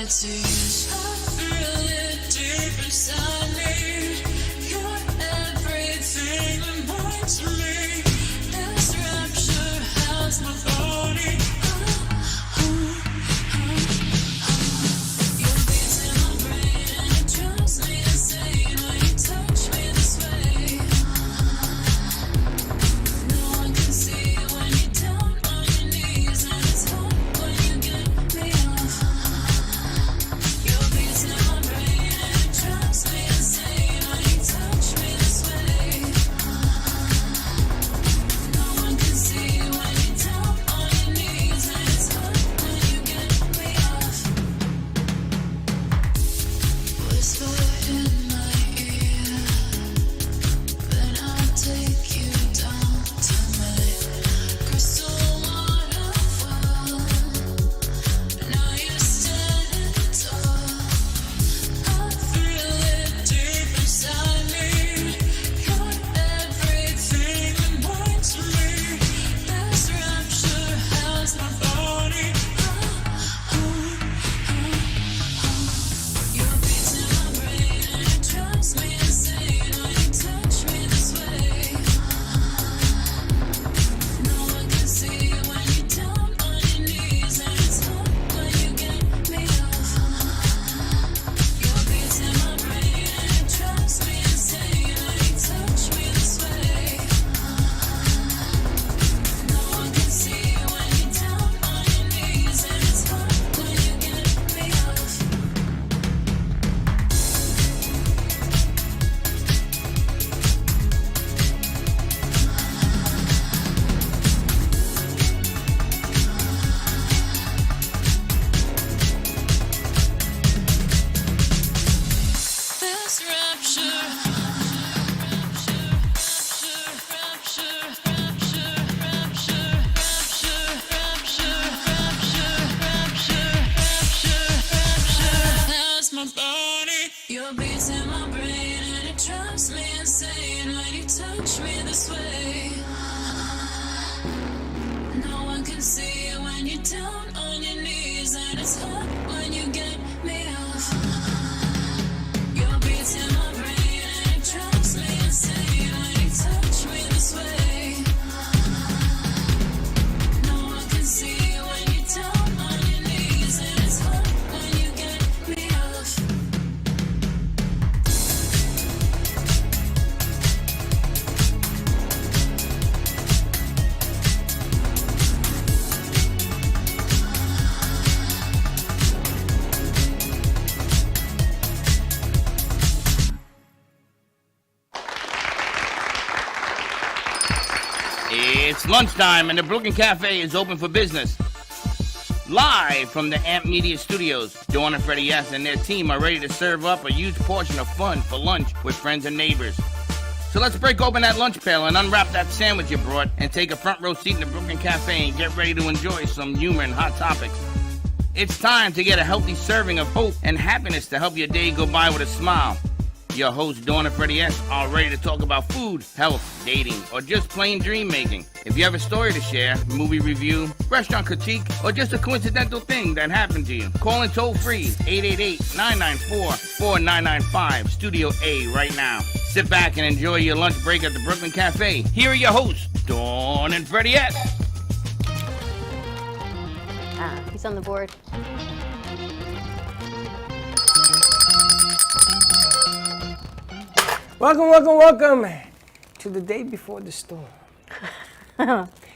tears. I feel it deep inside me. You're everything and more to me. This rapture has my body. Your beats in my brain and it drives me insane when you touch me this way. No one can see when you're down on your knees, and it's hard when you get me off. Your beats in my brain and it drives me insane when you touch me this way. No one can see when you're down on your knees, and it's hard when you get me off. Whisper in my ear, then I'll take you down to my crystal waterfall. Now you're standing tall. I feel it deep inside me. You're everything and more to me. This rapture has my body. Your beats in my brain and it drives me insane when you touch me this way. No one can see when you're down on your knees, and it's hard when you get me off. Your beats in my brain and it drives me insane when you touch me this way. No one can see when you're down on your knees, and it's hard when you get me off. This rapture, has my body. Your beats in my brain and it drives me insane when you touch me this way. No one can see when you're down on your knees, and it's hard when you get me off. Your beats in my brain and it drives me insane when you touch me this way. No one can see when you're down on your knees, and it's hard when you get me off. It's lunchtime and the Brooklyn Cafe is open for business. Live from the Amp Media Studios, Dawn and Freddie S. and their team are ready to serve up a huge portion of fun for lunch with friends and neighbors. So let's break open that lunch pail and unwrap that sandwich you brought and take a front row seat in the Brooklyn Cafe and get ready to enjoy some humor and hot topics. It's time to get a healthy serving of hope and happiness to help your day go by with a smile. Your hosts, Dawn and Freddie S., are ready to talk about food, health, dating, or just plain dream making. If you have a story to share, movie review, restaurant critique, or just a coincidental thing that happened to you, call in toll free 888-994-4995, Studio A right now. Sit back and enjoy your lunch break at the Brooklyn Cafe. Here are your hosts, Dawn and Freddie S. He's on the board. Welcome to the day before the storm.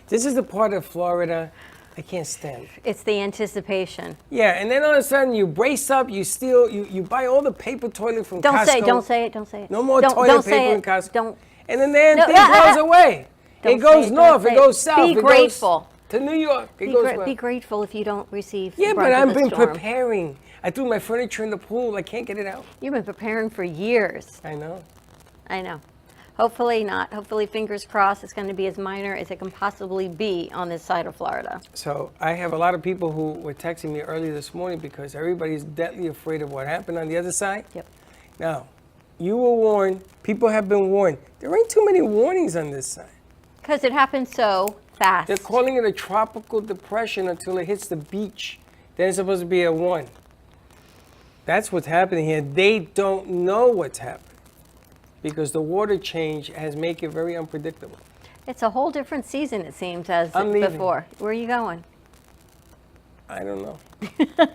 This is the part of Florida I can't stand. It's the anticipation. Yeah, and then all of a sudden you brace up, you steal, you buy all the paper toilet from Don't Costco. say it. No more Don't toilet say paper it. in Costco. Don't. And then thing No, goes away. Don't It goes say it, north, don't it say goes it. south, Be it grateful. goes to New York. It goes west. Be grateful if you don't receive Yeah, the but brunt of I've the been storm. preparing. I threw my furniture in the pool. I can't get it out. You've been preparing for years. I know. Hopefully not. Hopefully, fingers crossed, it's going to be as minor as it can possibly be on this side of Florida. So I have a lot of people who were texting me early this morning because everybody's deathly afraid of what happened on the other side. Yep. Now, you were warned. People have been warned. There ain't too many warnings on this side. Because it happened so fast. They're calling it a tropical depression until it hits the beach. Then it's supposed to be a 1. That's what's happening here. They don't know what's happening because the water change has made it very unpredictable. It's a whole different season, it seems, as I'm leaving. before. Where are you going? I don't know.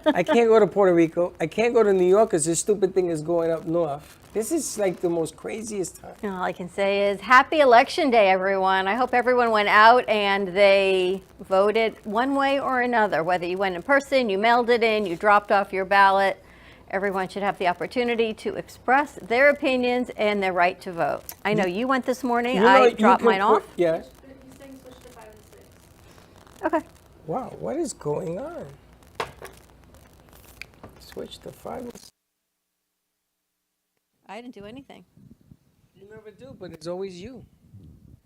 I can't go to Puerto Rico. I can't go to New York because this stupid thing is going up north. This is like the most craziest time. All I can say is happy election day, everyone. I hope everyone went out and they voted one way or another, whether you went in person, you mailed it in, you dropped off your ballot. Everyone should have the opportunity to express their opinions and their right to vote. I know you went this morning. I dropped mine off. Yes. Okay. Wow, what is going on? Switch to 5. I didn't do anything. You never do, but it's always you.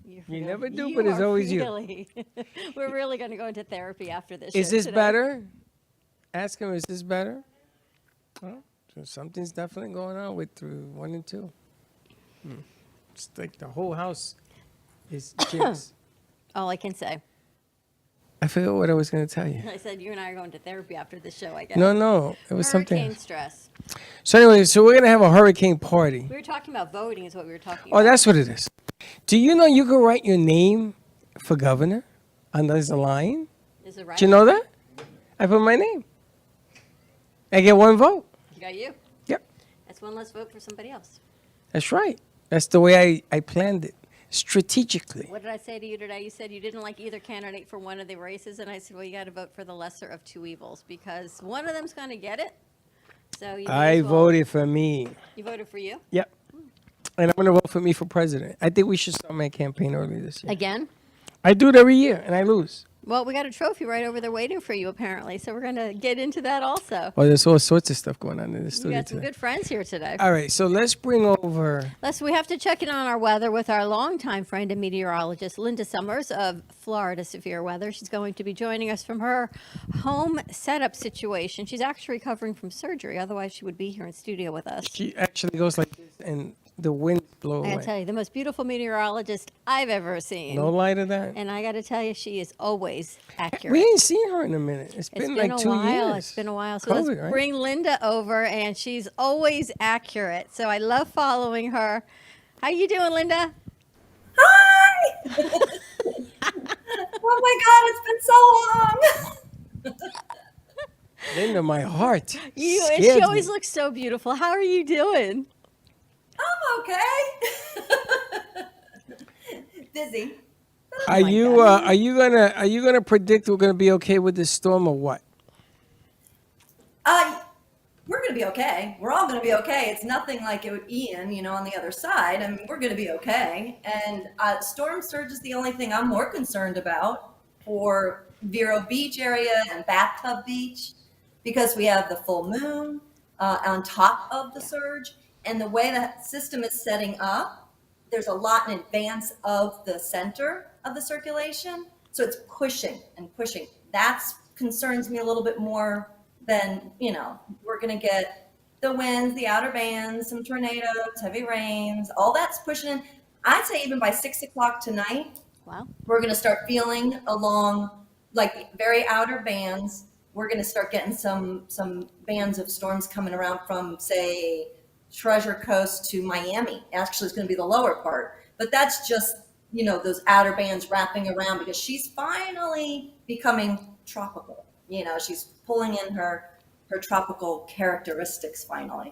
You never do, but it's always you. We're really going to go into therapy after this. Is show this today. better? Ask him, is this better? Oh, so something's definitely going on with 1 and 2. It's like the whole house is jinxed. All I can say. I forgot what I was going to tell you. I said you and I are going to therapy after this show, I guess. No, it was something. Hurricane stress. So anyway, so we're going to have a hurricane party. We were talking about voting is what we were talking Oh, about. that's what it is. Do you know you can write your name for governor under the line? Is it right? Do you know that? I put my name. I get 1 vote. You got you. Yep. That's one less vote for somebody else. That's right. That's the way I planned it. Strategically. What did I say to you today? You said you didn't like either candidate for one of the races, and I said, well, you got to vote for the lesser of two evils because one of them's going to get it. So you may I as well- voted for me. You voted for you? Yep. And I'm going to vote for me for president. I think we should start my campaign early this year. Again? I do it every year, and I lose. Well, we got a trophy right over there waiting for you, apparently. So we're going to get into that also. Oh, there's all sorts of stuff going on in the We studio got some today. good friends here today. All right, so let's bring over... We have to check in on our weather with our longtime friend and meteorologist, Linda Summers of Florida Severe Weather. She's going to be joining us from her home setup situation. She's actually recovering from surgery. Otherwise, she would be here in studio with us. She actually goes like this, and the wind blows I away. gotta tell you, the most beautiful meteorologist I've ever seen. No lie to that. And I gotta tell you, she is always accurate. We ain't seen her in a minute. It's been like 2 years. It's been a while. So COVID, let's right? bring Linda over, and she's always accurate. So I love following her. How you doing, Linda? Hi! Oh my God, it's been so long. Linda, my heart. And scared she me. always looks so beautiful. How are you doing? I'm okay. Busy. Are you gonna predict we're gonna be okay with this storm or what? We're gonna be okay. We're all gonna be okay. It's nothing like Ian, on the other side. I mean, we're gonna be okay. And storm surge is the only thing I'm more concerned about for Vero Beach area and Bathtub Beach, because we have the full moon on top of the surge. And the way that system is setting up, there's a lot in advance of the center of the circulation. So it's pushing and pushing. That concerns me a little bit more than, we're going to get the winds, the outer bands, some tornadoes, heavy rains, all that's pushing in. I'd say even by 6 o'clock tonight, Wow. we're going to start feeling along like the very outer bands. We're going to start getting some bands of storms coming around from, say, Treasure Coast to Miami. Actually, it's going to be the lower part, but that's just, those outer bands wrapping around because she's finally becoming tropical. She's pulling in her tropical characteristics finally.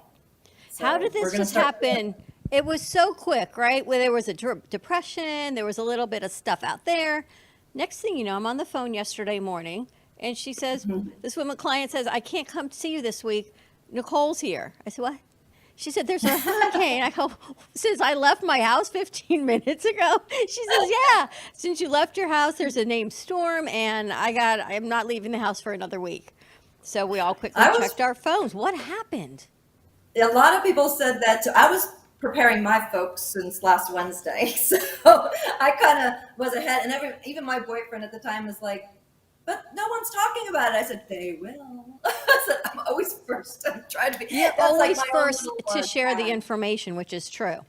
So How did we're this gonna just start- happen? It was so quick, right? Where there was a depression, there was a little bit of stuff out there. Next thing you know, I'm on the phone yesterday morning, and she says, this woman client says, I can't come see you this week. Nicole's here. I said, what? She said, there's a hurricane. I go, since I left my house 15 minutes ago? She says, yeah, since you left your house, there's a named storm, and I'm not leaving the house for another week. So we all quickly checked our phones. What happened? A lot of people said that too. I was preparing my folks since last Wednesday, so I kind of was ahead. And even my boyfriend at the time was like, but no one's talking about it. I said, they will. I said, I'm always first. I'm trying to be. You're that's always like my own first little, to share the tag. information, which is true.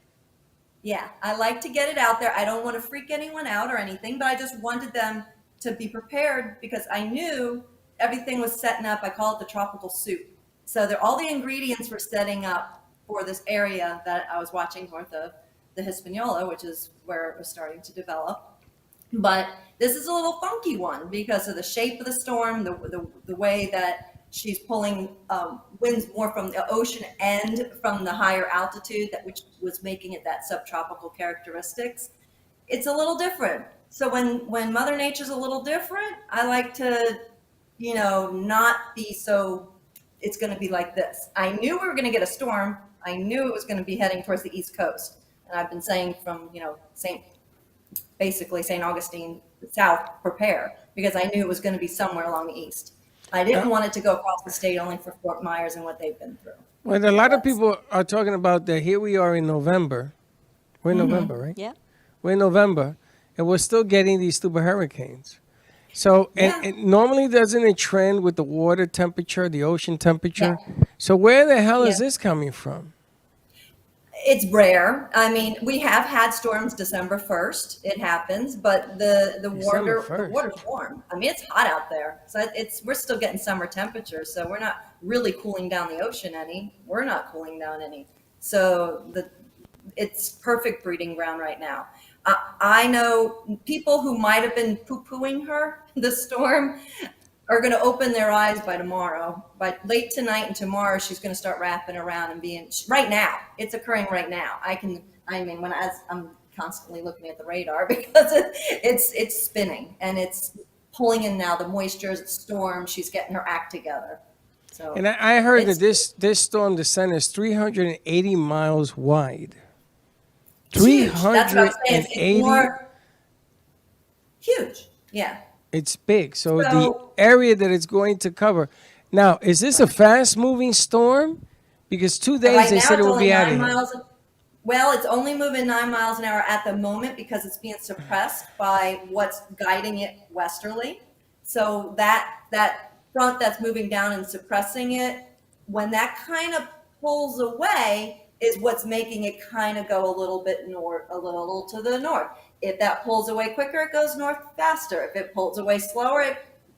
Yeah, I like to get it out there. I don't want to freak anyone out or anything, but I just wanted them to be prepared because I knew everything was setting up. I call it the tropical soup. So they're all the ingredients for setting up for this area that I was watching north of the Hispaniola, which is where it was starting to develop. But this is a little funky one because of the shape of the storm, the way that she's pulling winds more from the ocean and from the higher altitude, that which was making it that subtropical characteristics. It's a little different. So when Mother Nature's a little different, I like to, not be so, it's going to be like this. I knew we were going to get a storm. I knew it was going to be heading towards the East Coast. And I've been saying from, basically St. Augustine south, prepare, because I knew it was going to be somewhere along the east. I didn't want it to go across the state only for Fort Myers and what they've been through. Well, a lot of people are talking about that. Here we are in November. We're in November, right? Yeah. We're in November, and we're still getting these stupid hurricanes. So, and normally doesn't it trend with the water temperature, the ocean temperature? Yeah. So where the hell is Yeah. this coming from? It's rare. I mean, we have had storms December 1st. It happens, but the December water 1st. water's warm. I mean, it's hot out there, so we're still getting summer temperatures. So we're not really cooling down the ocean any. We're not cooling down any. So it's perfect breeding ground right now. I know people who might have been poo-pooing her, the storm, are going to open their eyes by tomorrow. By late tonight and tomorrow, she's going to start wrapping around and being right now. It's occurring right now. As I'm constantly looking at the radar because it's spinning and it's pulling in now the moisture, the storm. She's getting her act together. So, And I heard that this storm, the center, is 380 miles wide. huge. That's what I'm saying. 380. It's more huge. Yeah. It's big. So the So- area that it's going to cover. Now, is this a fast-moving storm? Because 2 days Right they now, said it it's would only be out of 9 here. miles. Well, it's only moving 9 miles an hour at the moment because it's being suppressed by what's guiding it westerly. So that front that's moving down and suppressing it, when that kind of pulls away, is what's making it kind of go a little bit north, a little to the north. If that pulls away quicker, it goes north faster. If it pulls away slower, it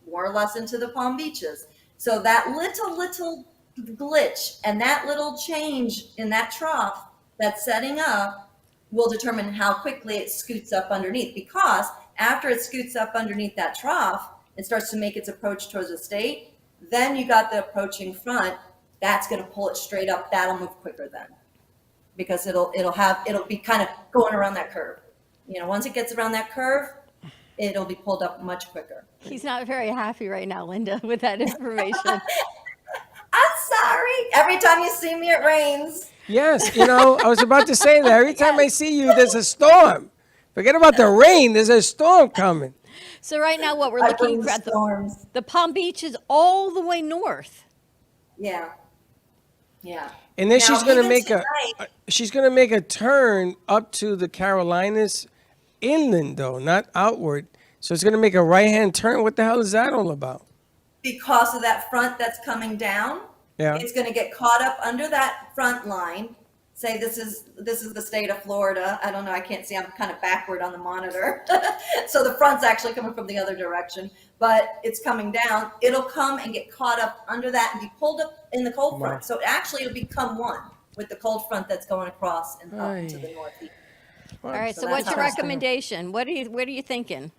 more or less into the Palm Beaches. So that little glitch and that little change in that trough that's setting up will determine how quickly it scoots up underneath. Because after it scoots up underneath that trough, it starts to make its approach towards the state. Then you got the approaching front. That's going to pull it straight up. That'll move quicker then, because it'll be kind of going around that curve. Once it gets around that curve, it'll be pulled up much quicker. He's not very happy right now, Linda, with that information. I'm sorry. Every time you see me, it rains. Yes, I was about to say that. Every time I see you, there's a storm. Forget about the rain. There's a storm coming. So right now what we're I bring looking the at, storms. the Palm Beach is all the way north. Yeah. Yeah. And then Now, she's going to even make tonight- a turn up to the Carolinas inland, though, not outward. So it's going to make a right-hand turn. What the hell is that all about? because of that front that's coming down. Yeah. It's going to get caught up under that front line. Say this is the state of Florida. I don't know. I can't see. I'm kind of backward on the monitor. So the front's actually coming from the other direction, but it's coming down. It'll come and get caught up under that and be pulled up in the cold front. Wow. So actually it'll become one with the cold front that's going across and up to the northeast. All right. So So that's what's your how- recommendation? What are you thinking?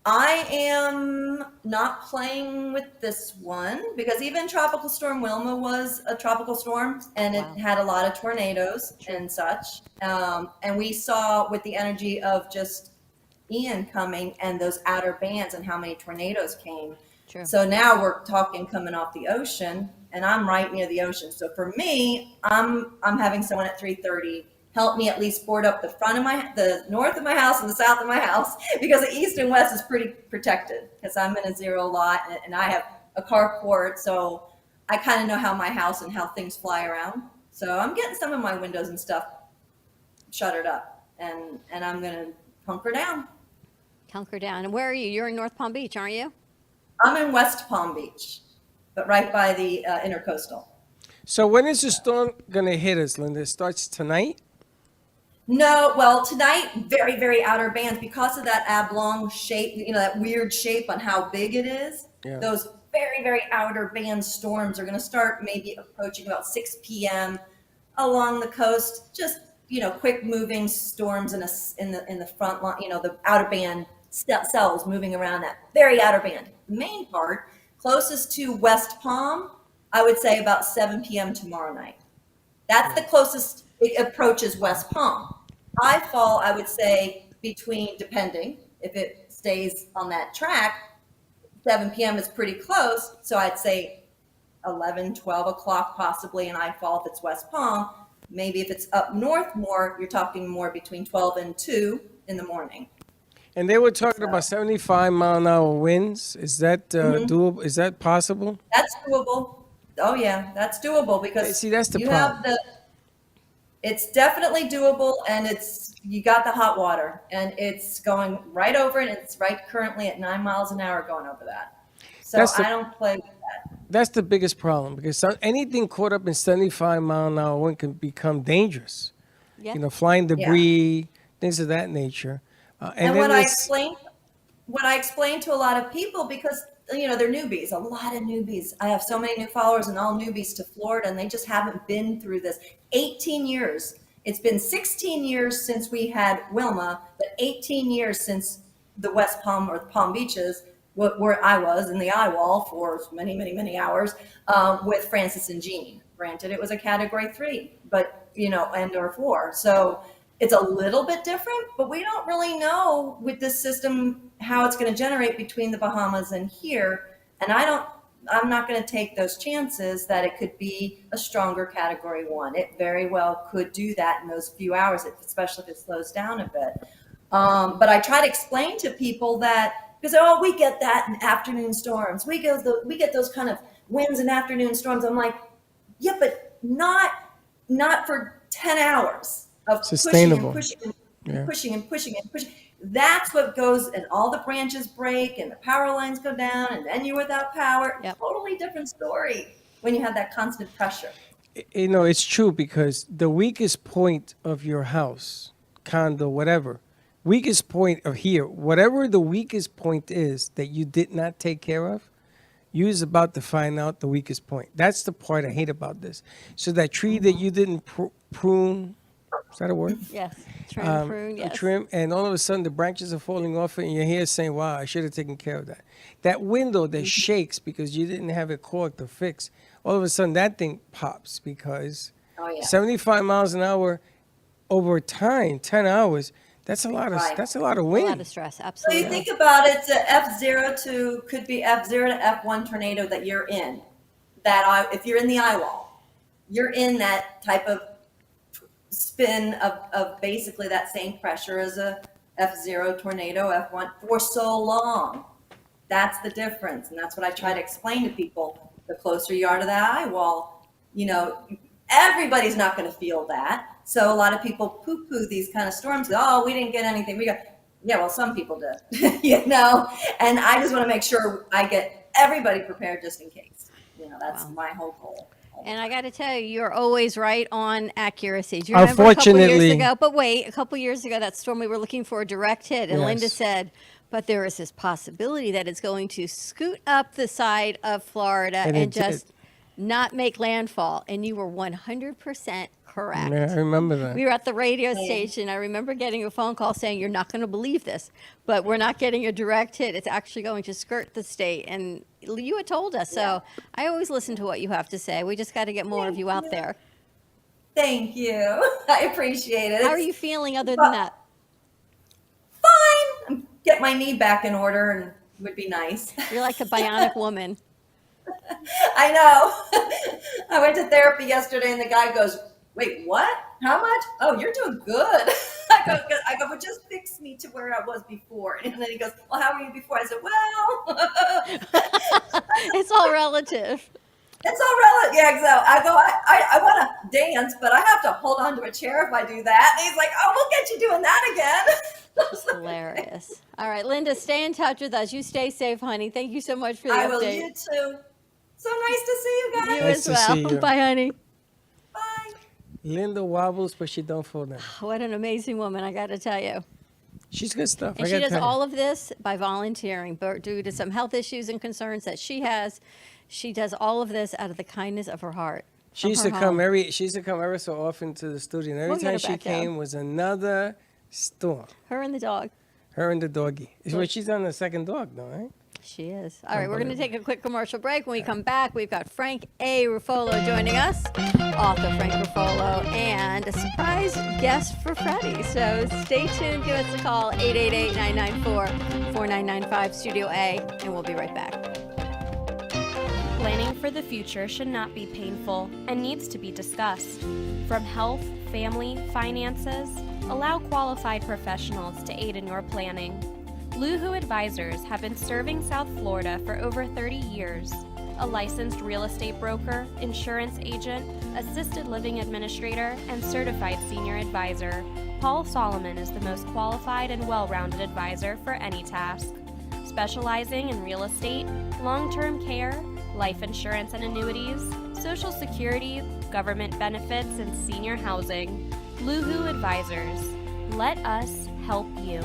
I am not playing with this one because even Tropical Storm Wilma was a tropical storm and it Wow. had a lot of tornadoes and such. And we saw with the energy of just Ian coming and those outer bands and how many tornadoes came. True. So now we're talking coming off the ocean, and I'm right near the ocean. So for me, I'm having someone at 3:30 help me at least board up the north of my house and the south of my house, because the east and west is pretty protected because I'm in a zero lot and I have a carport, so I kind of know how my house and how things fly around. So I'm getting some of my windows and stuff shuttered up, and I'm gonna hunker down. Hunker down. And where are you? You're in North Palm Beach, aren't you? I'm in West Palm Beach, but right by the intercoastal. So when is the storm going to hit us, Linda? It starts tonight? No, well, tonight, very, very outer bands because of that oblong shape, that weird shape on how big it is. Yeah. Those very, very outer band storms are going to start maybe approaching about 6 p.m. along the coast. Just, quick moving storms in the front line, the outer band cells moving around that very outer band. The main part, closest to West Palm, I would say about 7 p.m. tomorrow night. That's the closest it approaches West Palm. I fall, I would say, depending if it stays on that track, 7 p.m. is pretty close. So I'd say 11, 12 o'clock possibly, and I fall if it's West Palm. Maybe if it's up north more, you're talking more between 12 and 2 in the morning. And they were talking about 75-mile-an-hour winds. Is that doable? Is that possible? That's doable. Oh yeah, that's doable because See, that's the you problem. have it's definitely doable, and you got the hot water, and it's going right over it. It's right currently at 9 miles an hour going over that. So I don't play with that. That's the biggest problem because anything caught up in 75-mile-an-hour wind can become dangerous. Yeah. Flying debris, things of that nature. And what I explain to a lot of people, because they're newbies, a lot of newbies. I have so many new followers and all newbies to Florida, and they just haven't been through this. 18 years. It's been 16 years since we had Wilma, but 18 years since the West Palm or the Palm Beaches, where I was in the eye wall for many, many, many hours with Francis and Jean. Granted, it was a Category 3, but and or 4. So it's a little bit different, but we don't really know with this system how it's going to generate between the Bahamas and here. And I'm not going to take those chances that it could be a stronger Category 1. It very well could do that in those few hours, especially if it slows down a bit. But I try to explain to people that, because we get that in afternoon storms. We get those kind of winds in afternoon storms. I'm like, yeah, but not for 10 hours of sustainable. pushing and pushing. That's what goes, and all the branches break and the power lines go down, and then you're without power. Yep. Totally different story when you have that constant pressure. It's true because the weakest point of your house, condo, whatever, weakest point of here, whatever the weakest point is that you did not take care of, you is about to find out the weakest point. That's the part I hate about this. So that tree that you didn't prune, is that a word? Yes. Trim, prune, yes. Trim, and all of a sudden the branches are falling off it, and you're here saying, wow, I should have taken care of that. That window that shakes because you didn't have it corked or fixed, all of a sudden that thing pops because 75 miles an hour over time, 10 hours, that's a lot of that's a lot of wind. A lot of stress, So absolutely. you think about it, could be F0 to F1 tornado that you're in. If you're in the eye wall, you're in that type of spin of basically that same pressure as a F0 tornado, F1 for so long. That's the difference. And that's what I try to explain to people. The closer you are to that eye wall, everybody's not going to feel that. So a lot of people poo-poo these kind of storms. Oh, we didn't get anything. Well, some people did, and I just want to make sure I get everybody prepared just in case. That's my whole goal. And I got to tell you, you're always right on accuracy. Do you remember a couple years ago? But wait, a couple years ago, that storm we were looking for a direct hit, and Linda said, but there is this possibility that it's going to scoot up the side of Florida and just not make landfall. And you were 100% correct. Yeah, I remember that. We were at the radio station. I remember getting a phone call saying, you're not going to believe this, but we're not getting a direct hit. It's actually going to skirt the state. And you had told us. So I always listen to what you have to say. We just got to get more of you out there. Thank you. I appreciate it. How are you feeling other than that? Fine. Get my knee back in order and would be nice. You're like a bionic woman. I know. I went to therapy yesterday and the guy goes, wait, what? How much? Oh, you're doing good. I go, but just fix me to where I was before. And then he goes, well, how were you before? I said, well. It's all relative. It's all relative. Yeah, so I go, I want to dance, but I have to hold on to a chair if I do that. And he's like, oh, we'll get you doing that again. That's hilarious. All right, Linda, stay in touch with us. You stay safe, honey. Thank you so much for the update. I will, you too. So nice to see you guys. You Nice as to well. see you. Bye, honey. Bye. Linda wobbles, but she don't fall down. What an amazing woman, I got to tell you. She's good stuff. And I she gotta does tell you. all of this by volunteering, but due to some health issues and concerns that she has, she does all of this out of the kindness of her heart. She from used her to home. come she used to come ever so often to the studio, and every We'll get time her she back down. came was another storm. Her and the dog. Her and the doggy. Well, she's on the second dog, though, right? She is. All right, we're going to take a quick commercial break. When we come back, we've got Frank A. Ruffolo joining us, author Frank Ruffolo, and a surprise guest for Freddie. So stay tuned. Give us a call, 888-994-4995, Studio A, and we'll be right back. Planning for the future should not be painful and needs to be discussed. From health, family, finances, allow qualified professionals to aid in your planning. Luhu Advisors have been serving South Florida for over 30 years. A licensed real estate broker, insurance agent, assisted living administrator, and certified senior advisor, Paul Solomon is the most qualified and well-rounded advisor for any task. Specializing in real estate, long-term care, life insurance and annuities, Social Security, government benefits, and senior housing. Luhu Advisors. Let us help you.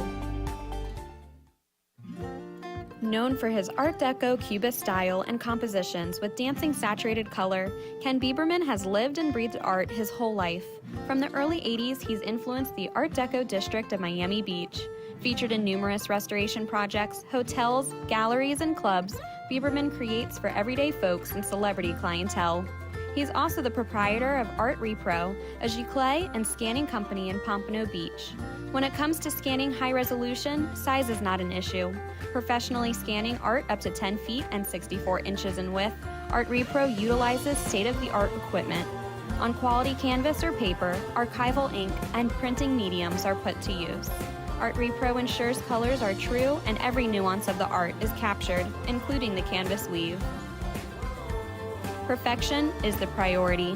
Known for his Art Deco Cubist style and compositions with dancing saturated color, Ken Bieberman has lived and breathed art his whole life. From the early 80s, he's influenced the Art Deco district of Miami Beach. Featured in numerous restoration projects, hotels, galleries, and clubs, Bieberman creates for everyday folks and celebrity clientele. He's also the proprietor of Art Repro, a giclée and scanning company in Pompano Beach. When it comes to scanning high resolution, size is not an issue. Professionally scanning art up to 10 feet and 64 inches in width, Art Repro utilizes state-of-the-art equipment. On quality canvas or paper, archival ink and printing mediums are put to use. Art Repro ensures colors are true and every nuance of the art is captured, including the canvas weave. Perfection is the priority.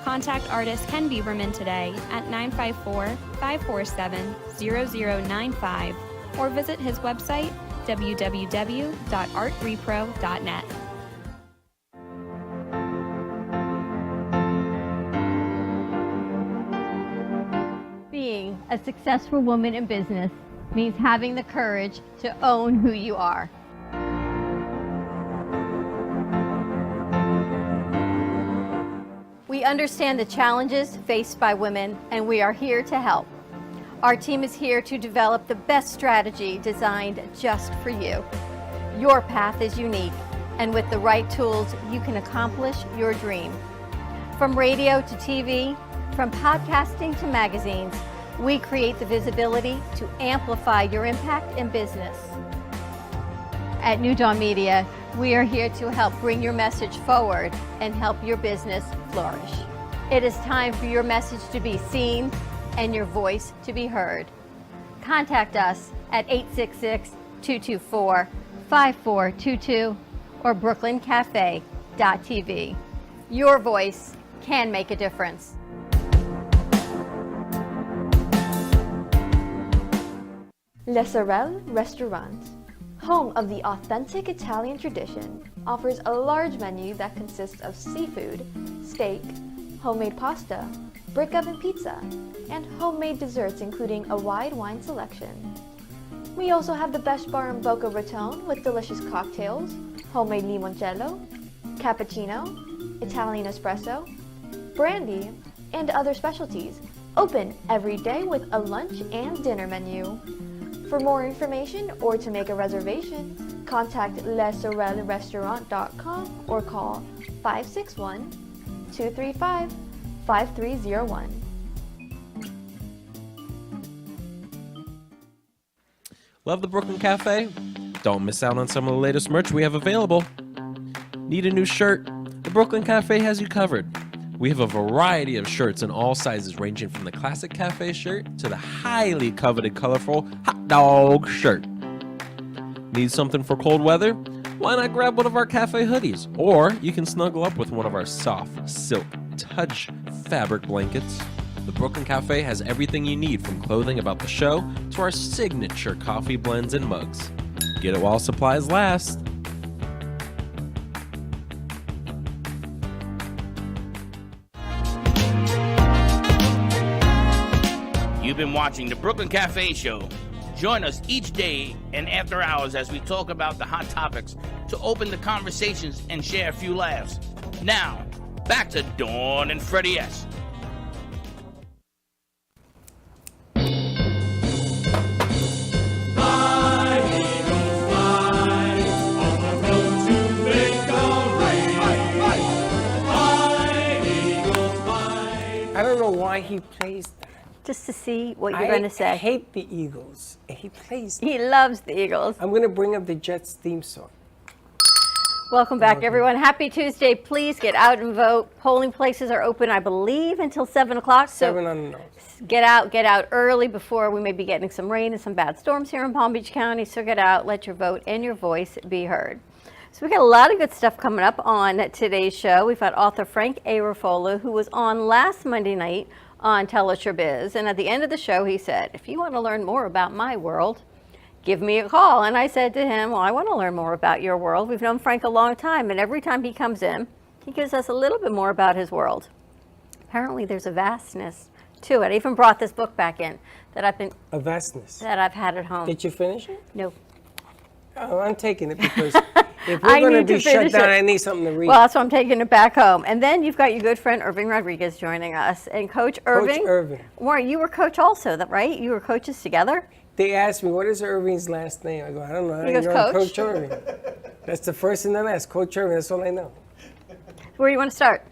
Contact artist Ken Bieberman today at 954-547-0095 or visit his website www.artrepro.net. Being a successful woman in business means having the courage to own who you are. We understand the challenges faced by women, and we are here to help. Our team is here to develop the best strategy designed just for you. Your path is unique, and with the right tools, you can accomplish your dream. From radio to TV, from podcasting to magazines, we create the visibility to amplify your impact in business. At New Dawn Media, we are here to help bring your message forward and help your business flourish. It is time for your message to be seen and your voice to be heard. Contact us at 866-224-5422 or brooklyncafe.tv. Your voice can make a difference. Le Sorel Restaurant, home of the authentic Italian tradition, offers a large menu that consists of seafood, steak, homemade pasta, brick oven pizza, and homemade desserts including a wide wine selection. We also have the best bar in Boca Raton with delicious cocktails, homemade limoncello, cappuccino, Italian espresso, brandy, and other specialties. Open every day with a lunch and dinner menu. For more information or to make a reservation, contact lesorelrestaurant.com or call 561-235-5301. Love the Brooklyn Cafe? Don't miss out on some of the latest merch we have available. Need a new shirt? The Brooklyn Cafe has you covered. We have a variety of shirts in all sizes, ranging from the classic cafe shirt to the highly coveted colorful hot dog shirt. Need something for cold weather? Why not grab one of our cafe hoodies? Or you can snuggle up with one of our soft silk touch fabric blankets. The Brooklyn Cafe has everything you need, from clothing about the show to our signature coffee blends and mugs. Get it while supplies last. You've been watching the Brooklyn Cafe Show. Join us each day and after hours as we talk about the hot topics to open the conversations and share a few laughs. Now, back to Dawn and Freddie S. I don't know why he plays that. Just to see what you're going to say. I hate the Eagles. And he plays that. He loves the Eagles. I'm going to bring up the Jets theme song. Welcome back, everyone. Happy Tuesday. Please get out and vote. Polling places are open, I believe, until 7 o'clock. So 7 on the nose. get out early before we may be getting some rain and some bad storms here in Palm Beach County. So get out, let your vote and your voice be heard. So we got a lot of good stuff coming up on today's show. We've got author Frank A. Ruffolo, who was on last Monday night on Tell Us Your Biz. And at the end of the show, he said, if you want to learn more about my world, give me a call. And I said to him, well, I want to learn more about your world. We've known Frank a long time, and every time he comes in, he gives us a little bit more about his world. Apparently, there's a vastness to it. I even brought this book back in that A vastness. that I've had at home. Did you finish it? No. Oh, I'm taking it because if I we're going need to to be shut finish down, it. I need something to read. Well, that's why I'm taking it back home. And then you've got your good friend Irving Rodriguez joining us. And Coach Irving. Coach Irving. Warren, you were coach also, right? You were coaches together? They asked me, what is Irving's last name? I go, I don't know. He goes, know Coach? Coach Irving. That's the first thing they asked. Coach Irving, that's all I know. Where do you want to start?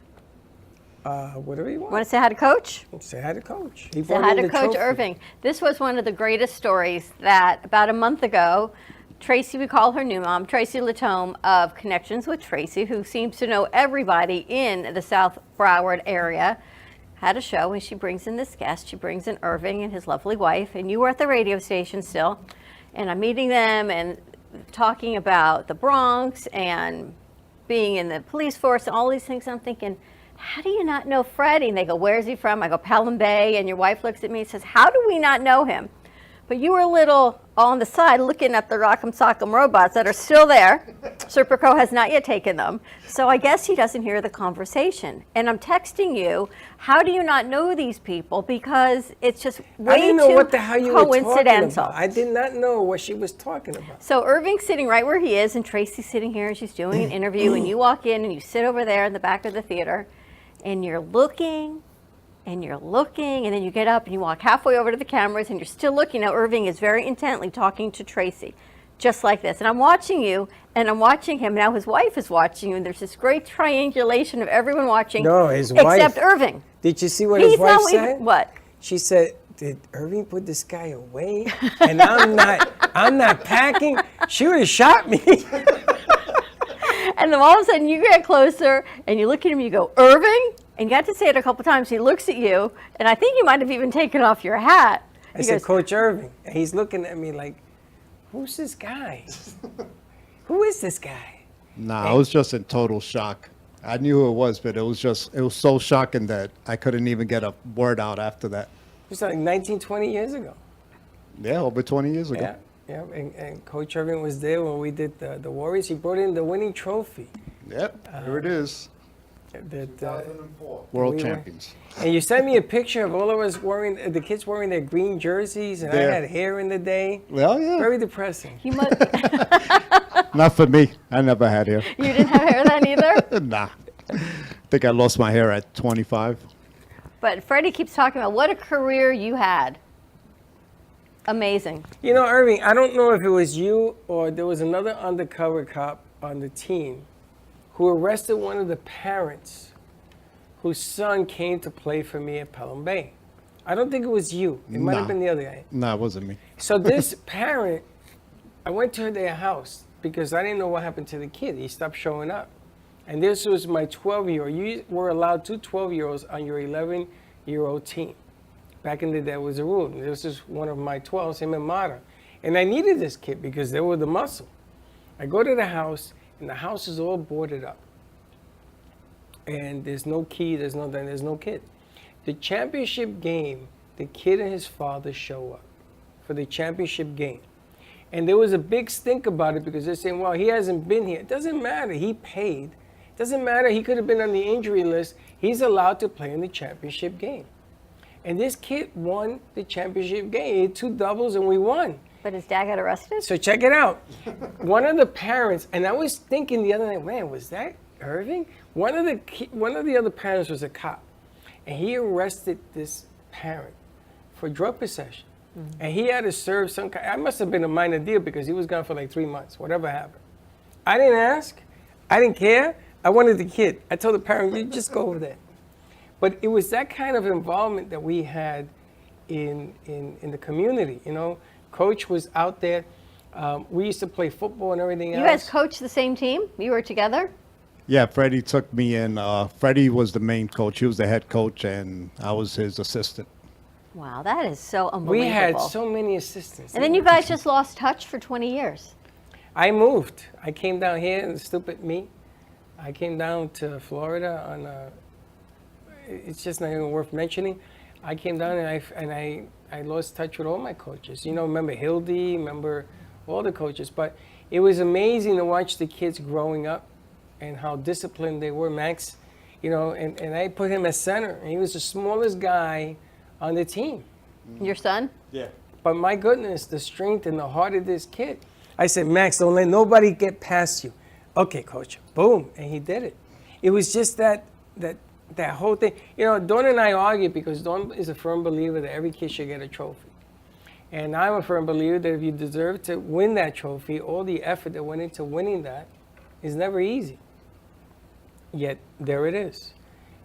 Whatever you want. Want to say hi to Coach? Say hi to Coach. He Say brought hi in to the Coach trophy. Irving. This was one of the greatest stories that about a month ago, Tracy, we call her new mom, Tracy Latome of Connections with Tracy, who seems to know everybody in the South Broward area, had a show, and she brings in this guest. She brings in Irving and his lovely wife, and you were at the radio station still, and I'm meeting them and talking about the Bronx and being in the police force and all these things. I'm thinking, how do you not know Freddie? And they go, where's he from? I go, Pelham Bay. And your wife looks at me and says, how do we not know him? But you were a little on the side looking at the Rock'em Sock'em robots that are still there. Serpico has not yet taken them. So I guess he doesn't hear the conversation. And I'm texting you, how do you not know these people? Because it's just way I didn't know too what the hell you were talking coincidental. about. I did not know what she was talking about. So Irving's sitting right where he is, and Tracy's sitting here, and she's doing an interview, and you walk in, and you sit over there in the back of the theater, and you're looking, and you're looking, and then you get up, and you walk halfway over to the cameras, and you're still looking. Now, Irving is very intently talking to Tracy, just like this. And I'm watching you, and I'm watching him. Now his wife is watching you, and there's this great triangulation of everyone watching. No, his wife. Except Irving. Did you see what He's his wife not said? even, what? She said, did Irving put this guy away? And I'm not packing. She would have shot me. And then all of a sudden you get closer and you look at him, you go, Irving? And you have to say it a couple times. He looks at you, and I think you might have even taken off your hat. I said, Coach Irving. And he's looking at me like, who's this guy? Who is this guy? Nah, I was just in total shock. I knew who it was, but it was so shocking that I couldn't even get a word out after that. It was like 19, 20 years ago. Yeah, over 20 years ago. Yeah. Yeah, and Coach Irving was there when we did the Warriors. He brought in the winning trophy. Yep, here it is. That, 2004. World we were- champions. And you sent me a picture of all of us wearing, the kids wearing their green jerseys, and Yeah. I had hair in the day. Well, yeah. Very depressing. You, must, Not for me. I never had hair. you didn't have hair then either? Nah. I think I lost my hair at 25. But Freddie keeps talking about what a career you had. Amazing. You know, Irving, I don't know if it was you or there was another undercover cop on the team who arrested one of the parents whose son came to play for me at Pelham Bay. I don't think it was you. It might have Nah. been the other guy. Nah, it wasn't me. So this parent, I went to their house because I didn't know what happened to the kid. He stopped showing up. And this was my 12-year-old. You were allowed 2 12-year-olds on your 11-year-old team. Back in the day, it was a rule. This is one of my 12s, him and Mata. And I needed this kid because they were the muscle. I go to the house, and the house is all boarded up. And there's no key, there's no kid. The championship game, the kid and his father show up for the championship game. And there was a big stink about it because they're saying, well, he hasn't been here. It doesn't matter, he paid. It doesn't matter, he could have been on the injury list. He's allowed to play in the championship game. And this kid won the championship game. He had 2 doubles and we won. But his dad got arrested? So check it out. One of the parents, and I was thinking the other night, man, was that Irving? One of the other parents was a cop, and he arrested this parent for drug possession. And he had to serve some kind. I must have been a minor deal because he was gone for like 3 months. Whatever happened, I didn't ask. I didn't care. I wanted the kid. I told the parent, you just go over there. But it was that kind of involvement that we had in the community. You know, Coach was out there. We used to play football and everything else. You guys coached the same team? You were together? Yeah, Freddie took me in. Freddie was the main coach. He was the head coach, and I was his assistant. Wow, that is so unbelievable. We had so many assistants. And then you guys just lost touch for 20 years. I moved. I came down here, and stupid me. I came down to Florida on it's just not even worth mentioning. I came down and I lost touch with all my coaches. You know, remember Hildy, remember all the coaches. But it was amazing to watch the kids growing up and how disciplined they were. Max, you know, and I put him as center, and he was the smallest guy on the team. Your son? Yeah. But my goodness, the strength and the heart of this kid. I said, Max, don't let nobody get past you. Okay, coach. Boom. And he did it. It was just that whole thing. You know, Dawn and I argued because Dawn is a firm believer that every kid should get a trophy. And I'm a firm believer that if you deserve to win that trophy, all the effort that went into winning that is never easy. Yet, there it is.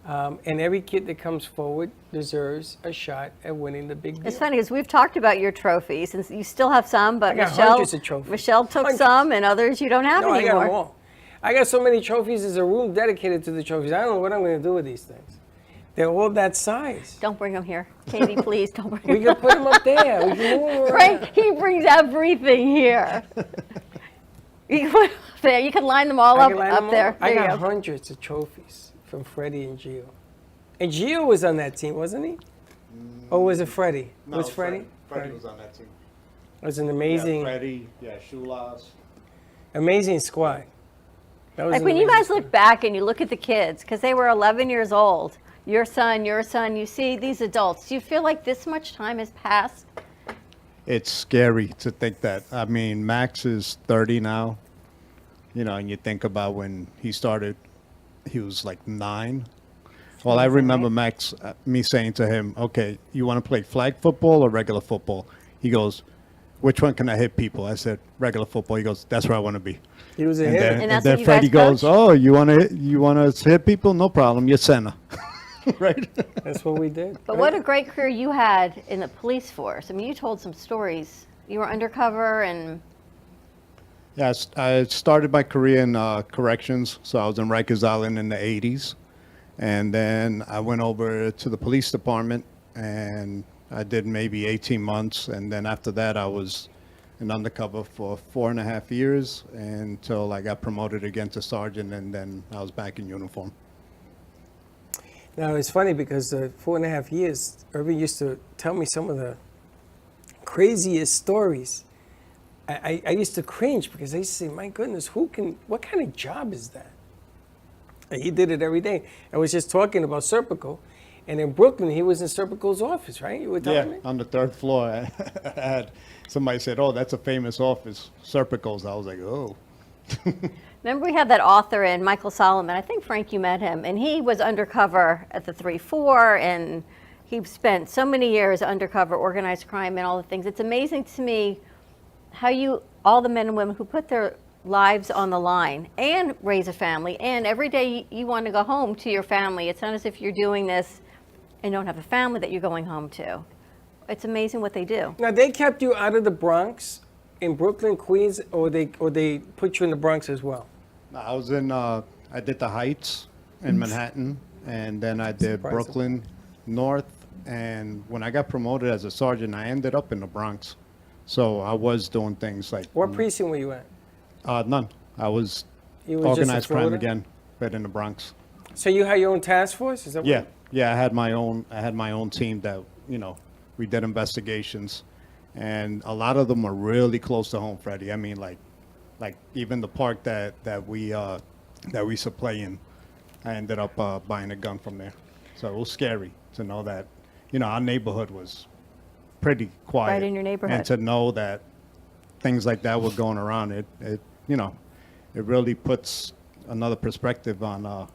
And every kid that comes forward deserves a shot at winning the big deal. It's funny because we've talked about your trophies, and you still have some, but I got hundreds of trophies. Michelle took Hundreds. some, and others you don't have No, I anymore. got them all. I got so many trophies. There's a room dedicated to the trophies. I don't know what I'm going to do with these things. They're all that size. Don't bring them here. Katie, please don't bring We them. can put them up there. We can move them around. Frank, he brings everything here. You can put them up there. You can line them all I up, can line up them there. all. I There you got go. hundreds of trophies from Freddie and Gio. And Gio was on that team, wasn't he? Or was it Freddie? No, was Freddie? Freddie was on that team. It was an amazing, Yeah, Freddie, Shulas. amazing squad. That was Like an when you amazing guys squad. look back and you look at the kids, because they were 11 years old, your son, you see these adults. Do you feel like this much time has passed? It's scary to think that. I mean, Max is 30 now, you know, and you think about when he started, he was like 9. Well, I remember Max, me saying to him, okay, you want to play flag football or regular football? He goes, which one can I hit people? I said, regular football. He goes, that's where I want to be. He was a And hitter. then, And that's then what you Freddie guys goes, oh, you want to hit people? No problem. You're center. Right? That's what we did. But what a great career you had in the police force. I mean, you told some stories. You were undercover and Yes, I started my career in corrections. So I was in Rikers Island in the 80s. And then I went over to the police department and I did maybe 18 months. And then after that, I was an undercover for 4.5 years until I got promoted again to sergeant. And then I was back in uniform. Now, it's funny because 4.5 years, Irving used to tell me some of the craziest stories. I used to cringe because I used to say, my goodness, what kind of job is that? And he did it every day. I was just talking about Serpico, and in Brooklyn, he was in Serpico's office, right? You were telling me? On the 3rd floor, I had somebody said, oh, that's a famous office, Serpicals. I was like, oh. remember we had that author in, Michael Solomon. I think, Frank, you met him. And he was undercover at the 3-4, and he spent so many years undercover, organized crime, and all the things. It's amazing to me how all the men and women who put their lives on the line and raise a family, and every day you want to go home to your family. It's not as if you're doing this and don't have a family that you're going home to. It's amazing what they do. Now, they kept you out of the Bronx, in Brooklyn, Queens, or they put you in the Bronx as well? I was in, I did the Heights in Manhattan, and then I did Surprising. Brooklyn, North, and when I got promoted as a sergeant, I ended up in the Bronx. So I was doing things like... What precinct were you at? None. I was You were just in organized crime Florida? again, but in the Bronx. So you had your own task force? Is that Yeah, yeah. I had my own team that, you know, we did investigations, and a lot of them are really close to home, Freddie. I mean, like even the park that we used to play in, I ended up buying a gun from there. So it was scary to know that, you know, our neighborhood was pretty quiet. Right in your neighborhood. And to know that things like that were going around, it really puts another perspective on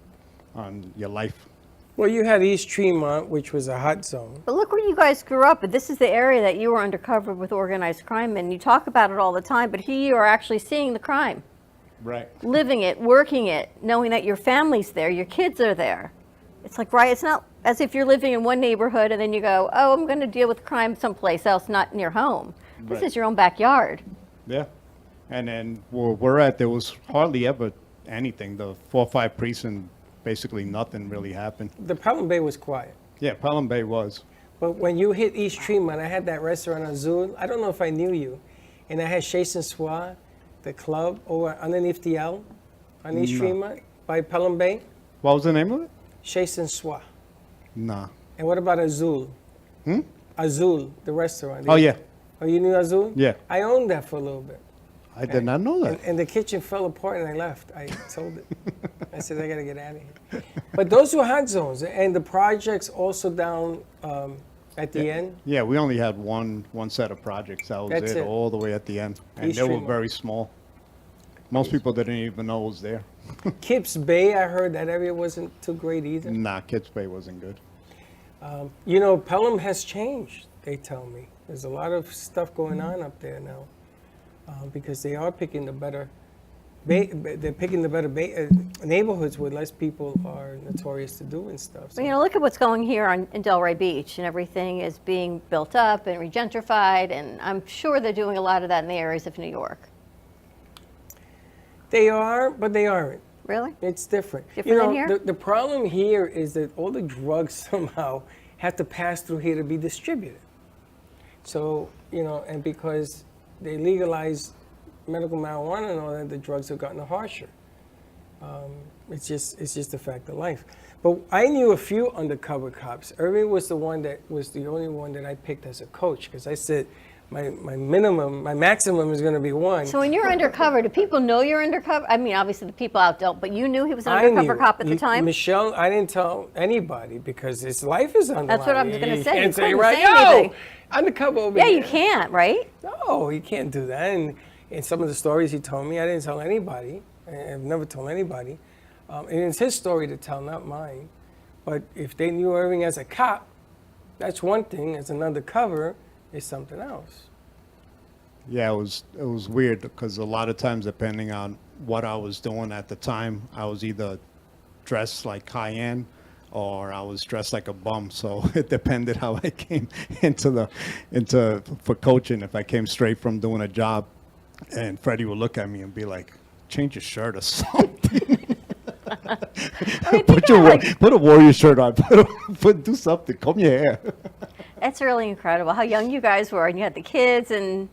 your life. Well, you had East Tremont, which was a hot zone. But look where you guys grew up. But this is the area that you were undercover with organized crime, and you talk about it all the time. But here you are actually seeing the crime, Right. living it, working it, knowing that your family's there, your kids are there. It's like, right, it's not as if you're living in one neighborhood and then you go, oh, I'm going to deal with crime someplace else, not near home. This Right. is your own backyard. Yeah. And then where we're at, there was hardly ever anything. The 4-5 precinct, basically nothing really happened. The Pelham Bay was quiet. Yeah, Pelham Bay was. But when you hit East Tremont, I had that restaurant Azul. I don't know if I knew you. And I had Chez Soir, the club, over underneath the L on East No. Tremont by Pelham Bay. What was the name of it? Chez Soir. Nah. And what about Azul? Azul, the restaurant. Oh, yeah. Oh, you knew Azul? Yeah. I owned that for a little bit. I did not know that. And the kitchen fell apart and I left. I sold it. I said, I got to get out of here. But those were hot zones. And the projects also down at the end. Yeah, we only had one set of projects. That was That's it. all the way at the end. And East they were Tremont. very small. Most people didn't even know it was there. Kips Bay, I heard that area wasn't too great either. Nah, Kids Bay wasn't good. You know, Pelham has changed, they tell me. There's a lot of stuff going on up there now because they are picking the better, they're picking the better neighborhoods where less people are notorious to do and stuff. But, you know, look at what's going here in Delray Beach, and everything is being built up and regentrified, and I'm sure they're doing a lot of that in the areas of New York. They are, but they aren't. Really? It's different. Different you know, than here? The problem here is that all the drugs somehow have to pass through here to be distributed. So, you know, and because they legalized medical marijuana and all that, the drugs have gotten harsher. It's just a fact of life. But I knew a few undercover cops. Irving was the only one that I picked as a coach because I said my maximum is going to be one. So when you're undercover, do people know you're undercover? I mean, obviously the people out don't, but you knew he was an I undercover knew. cop at the time? Michelle, I didn't tell anybody because his life is on the That's what line. I was gonna You say. You can't say, couldn't right, say no, anything. undercover over Yeah, here. you can't, right? No, you can't do that. And some of the stories he told me, I didn't tell anybody. I've never told anybody. And it's his story to tell, not mine. But if they knew Irving as a cop, that's one thing. As an undercover, is something else. Yeah, it was weird because a lot of times, depending on what I was doing at the time, I was either dressed like high-end or I was dressed like a bum. So it depended how I came into for coaching. If I came straight from doing a job, and Freddie would look at me and be like, "Change your shirt or something." Put a warrior shirt on. Do something. Comb your hair. That's really incredible how young you guys were, and you had the kids and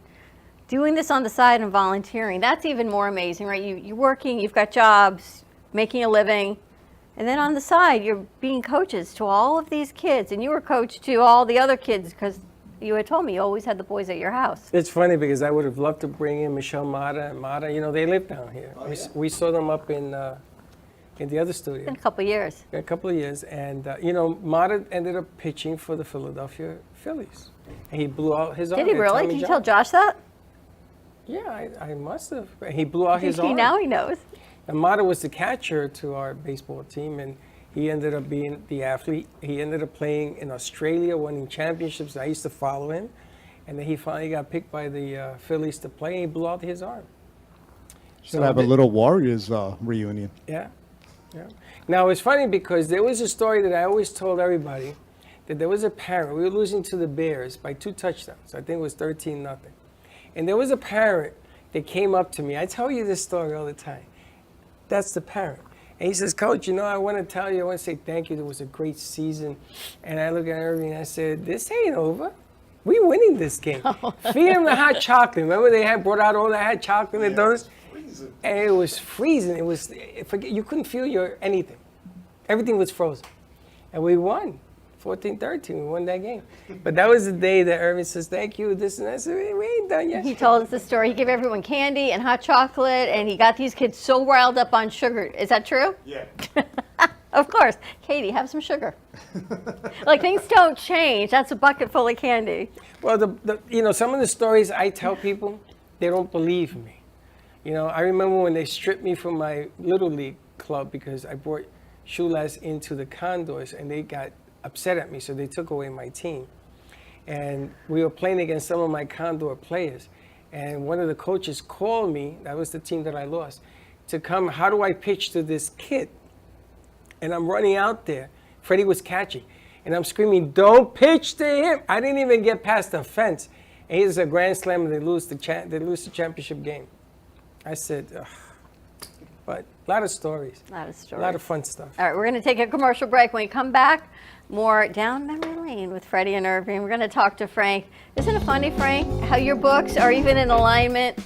doing this on the side and volunteering. That's even more amazing, right? You're working, you've got jobs, making a living, and then on the side, you're being coaches to all of these kids, and you were coach to all the other kids because you had told me you always had the boys at your house. It's funny because I would have loved to bring in Michelle Mata and Mata. You know, they live down here. We saw them up in the other studio. In a couple of years. A couple of years, and you know, Mata ended up pitching for the Philadelphia Phillies, and he blew out his arm. Did he at really? Tommy Did you John. tell Josh that? Yeah, I must have. He blew out his He arm. now he knows. And Mata was the catcher to our baseball team, and he ended up being the athlete. He ended up playing in Australia, winning championships. I used to follow him, and then he finally got picked by the Phillies to play, and he blew out his arm. Should have a little Warriors reunion. Yeah, yeah. Now it's funny because there was a story that I always told everybody that there was a parent. We were losing to the Bears by 2 touchdowns. I think it was 13-0. And there was a parent that came up to me. I tell you this story all the time. That's the parent. And he says, "Coach, you know, I want to tell you, I want to say thank you. It was a great season." And I look at Irving and I said, "This ain't over. We winning this game." Feed him the hot chocolate. Remember they had brought out all that hot chocolate and those? And it was freezing. It was, you couldn't feel anything. Everything was frozen. And we won. 14-13, we won that game. But that was the day that Irving says, "Thank you, this and that." I said, "We ain't done yet." He told us the story. He gave everyone candy and hot chocolate, and he got these kids so riled up on sugar. Is that true? Yeah. Of course. Katie, have some sugar. Like, things don't change. That's a bucket full of candy. Well, you know, some of the stories I tell people, they don't believe me. You know, I remember when they stripped me from my Little League club because I brought Shulas into the Condors, and they got upset at me, so they took away my team. And we were playing against some of my Condor players. And one of the coaches called me, that was the team that I lost, to come, how do I pitch to this kid? And I'm running out there. Freddie was catching. And I'm screaming, don't pitch to him. I didn't even get past the fence. And he's a grand slam, and they lose the championship game. I said, ugh. But a lot of stories. A lot of stories. A lot of fun stuff. All right, we're going to take a commercial break. When we come back, more down memory lane with Freddie and Irving. We're going to talk to Frank. Isn't it funny, Frank, how your books are even in alignment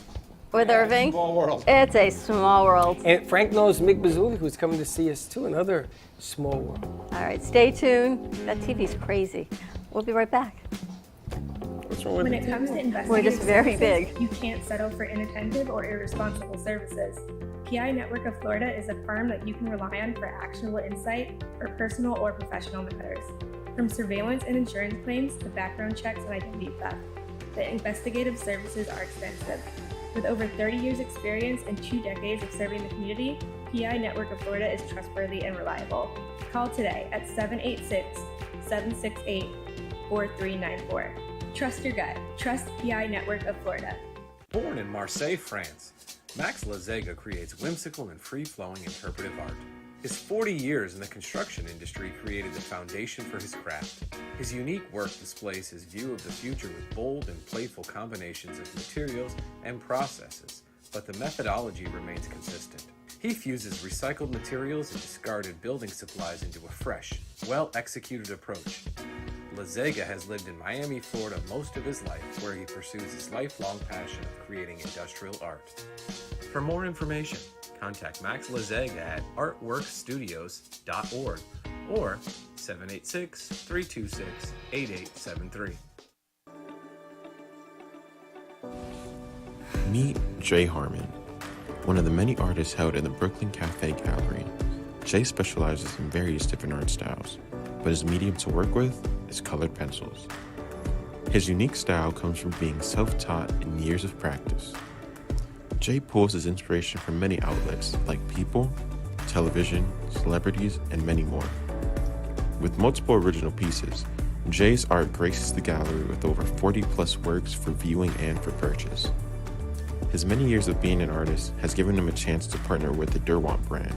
with Irving? Small world. It's a small world. And Frank knows Mick Bazzouli, who's coming to see us too, another small world. All right, stay tuned. That TV's crazy. We'll be right back. What's wrong with When it? it comes to investigative We're just very services, big. you can't settle for inattentive or irresponsible services. PI Network of Florida is a firm that you can rely on for actionable insight for personal or professional matters. From surveillance and insurance claims to background checks and identity theft, the investigative services are extensive. With over 30 years experience and 2 decades of serving the community, PI Network of Florida is trustworthy and reliable. Call today at 786-768-4394. Trust your gut. Trust PI Network of Florida. Born in Marseille, France, Max Lazega creates whimsical and free-flowing interpretive art. His 40 years in the construction industry created the foundation for his craft. His unique work displays his view of the future with bold and playful combinations of materials and processes, but the methodology remains consistent. He fuses recycled materials and discarded building supplies into a fresh, well-executed approach. Lazega has lived in Miami, Florida most of his life, where he pursues his lifelong passion of creating industrial art. For more information, contact Max Lazega at artworkstudios.org or 786-326-8873. Meet Jay Harmon, one of the many artists held in the Brooklyn Cafe Gallery. Jay specializes in various different art styles, but his medium to work with is colored pencils. His unique style comes from being self-taught and years of practice. Jay pulls his inspiration from many outlets like people, television, celebrities, and many more. With multiple original pieces, Jay's art graces the gallery with over 40 plus works for viewing and for purchase. His many years of being an artist has given him a chance to partner with the Derwent brand,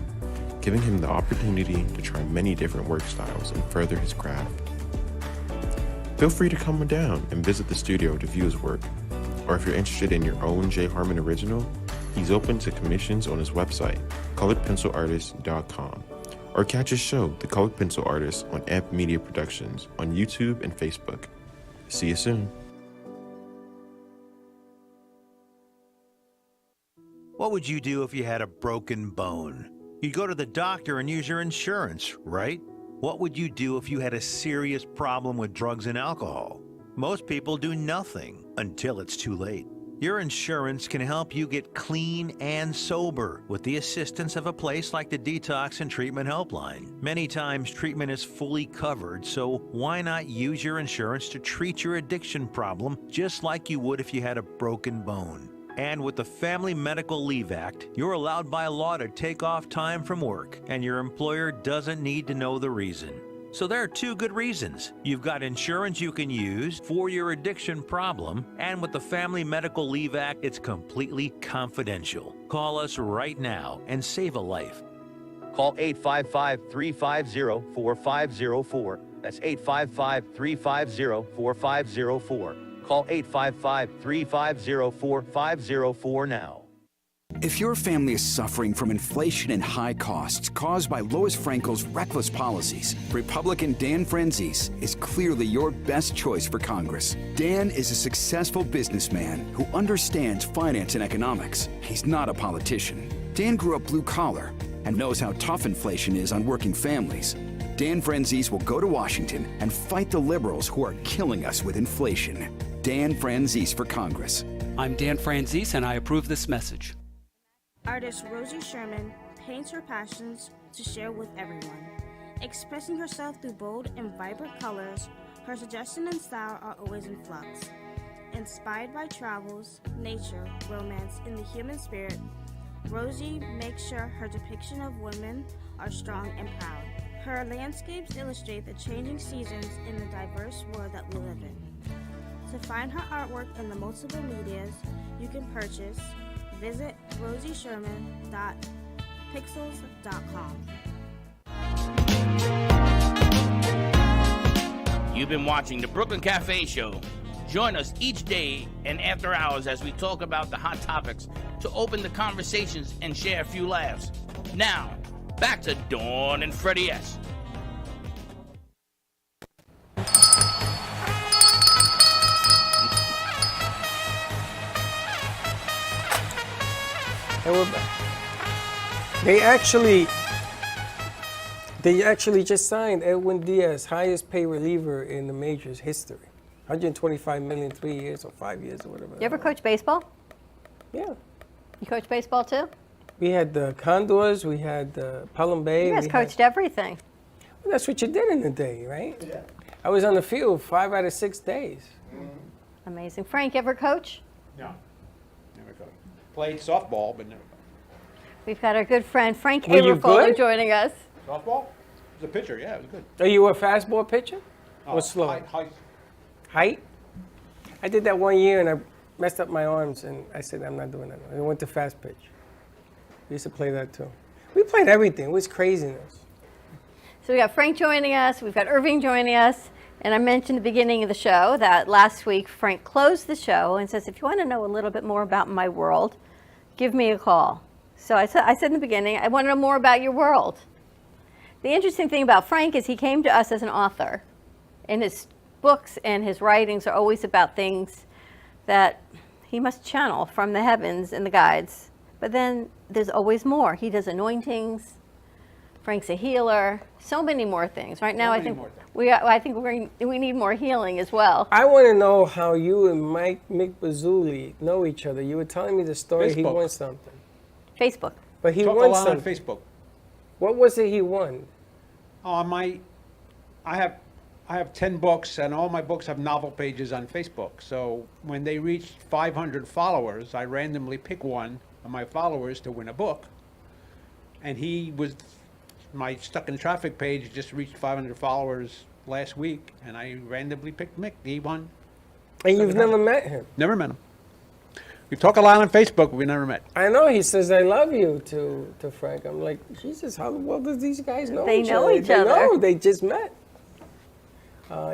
giving him the opportunity to try many different work styles and further his craft. Feel free to come down and visit the studio to view his work, or if you're interested in your own Jay Harmon original, he's open to commissions on his website, coloredpencilartist.com, or catch his show, The Colored Pencil Artist, on Amp Media Productions on YouTube and Facebook. See you soon. What would you do if you had a broken bone? You'd go to the doctor and use your insurance, right? What would you do if you had a serious problem with drugs and alcohol? Most people do nothing until it's too late. Your insurance can help you get clean and sober with the assistance of a place like the Detox and Treatment Helpline. Many times treatment is fully covered, so why not use your insurance to treat your addiction problem just like you would if you had a broken bone? And with the Family Medical Leave Act, you're allowed by law to take off time from work, and your employer doesn't need to know the reason. So there are 2 good reasons. You've got insurance you can use for your addiction problem, and with the Family Medical Leave Act, it's completely confidential. Call us right now and save a life. Call 855-350-4504. That's 855-350-4504. Call 855-350-4504 now. If your family is suffering from inflation and high costs caused by Lois Frankel's reckless policies, Republican Dan Franzese is clearly your best choice for Congress. Dan is a successful businessman who understands finance and economics. He's not a politician. Dan grew up blue collar and knows how tough inflation is on working families. Dan Franzese will go to Washington and fight the liberals who are killing us with inflation. Dan Franzese for Congress. I'm Dan Franzese, and I approve this message. Artist Rosie Sherman paints her passions to share with everyone. Expressing herself through bold and vibrant colors, her suggestion and style are always in flux. Inspired by travels, nature, romance, and the human spirit, Rosie makes sure her depiction of women are strong and proud. Her landscapes illustrate the changing seasons in the diverse world that we live in. To find her artwork in the multiple medias you can purchase, visit rosiesherman.pixels.com. You've been watching the Brooklyn Cafe Show. Join us each day and after hours as we talk about the hot topics to open the conversations and share a few laughs. Now, back to Dawn and Freddie S. And we're back. They actually just signed Edwin Diaz, highest paid reliever in the majors history. $125 million, 3 years or 5 years or whatever. You ever coach baseball? Yeah. You coach baseball too? We had the Condors, we had Pelham Bay. You guys we coached everything. Well, that's what you did in the day, right? Yeah. I was on the field 5 out of 6 days. Amazing. Frank, ever coach? No, never coached. Played softball, but never. We've got our good friend Frank Were you Aberfolo good? joining us. Softball? Was a pitcher, yeah, it was good. Are you a fastball pitcher or slow? Height. Height? I did that 1 year and I messed up my arms and I said, I'm not doing that. I went to fast pitch. We used to play that too. We played everything. It was craziness. So we got Frank joining us. We've got Irving joining us. And I mentioned at the beginning of the show that last week Frank closed the show and says, if you want to know a little bit more about my world, give me a call. So I said in the beginning, I want to know more about your world. The interesting thing about Frank is he came to us as an author. And his books and his writings are always about things that he must channel from the heavens in the guides. But then there's always more. He does anointings. Frank's a healer. So many more things. Right now, I think we need more healing as well. I want to know how you and Mick Bazzuli know each other. You were telling me the story. He Facebook. won something. Facebook. But he Talk won a lot something. on Facebook. What was it he won? I have 10 books, and all my books have novel pages on Facebook. So when they reached 500 followers, I randomly pick one of my followers to win a book. And my Stuck in Traffic page just reached 500 followers last week, and I randomly picked Mick. He won. And you've never met him? Never met him. We talk a lot on Facebook, but we never met. I know. He says, I love you to Frank. I'm like, Jesus, how well do these guys know They each know other? each other. No, they just met.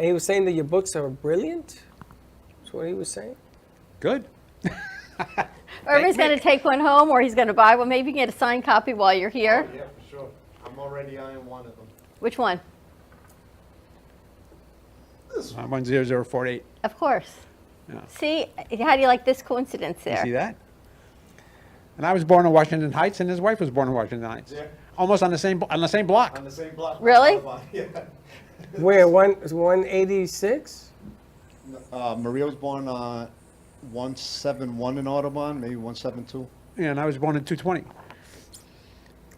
He was saying that your books are brilliant. That's what he was saying. Good. Irving's going to take one home or he's going to buy one. Maybe you can get a signed copy while you're here. Yeah, for sure. I'm already eyeing one of them. Which one? 10048. Of course. Yeah. See, how do you like this coincidence You there? see that? And I was born in Washington Heights, and his wife was born in Washington Heights. Yeah. Almost on the same block. On the same block. Really? Yeah. Where, 186? Maria was born 171 in Audubon, maybe 172. Yeah, and I was born in 220.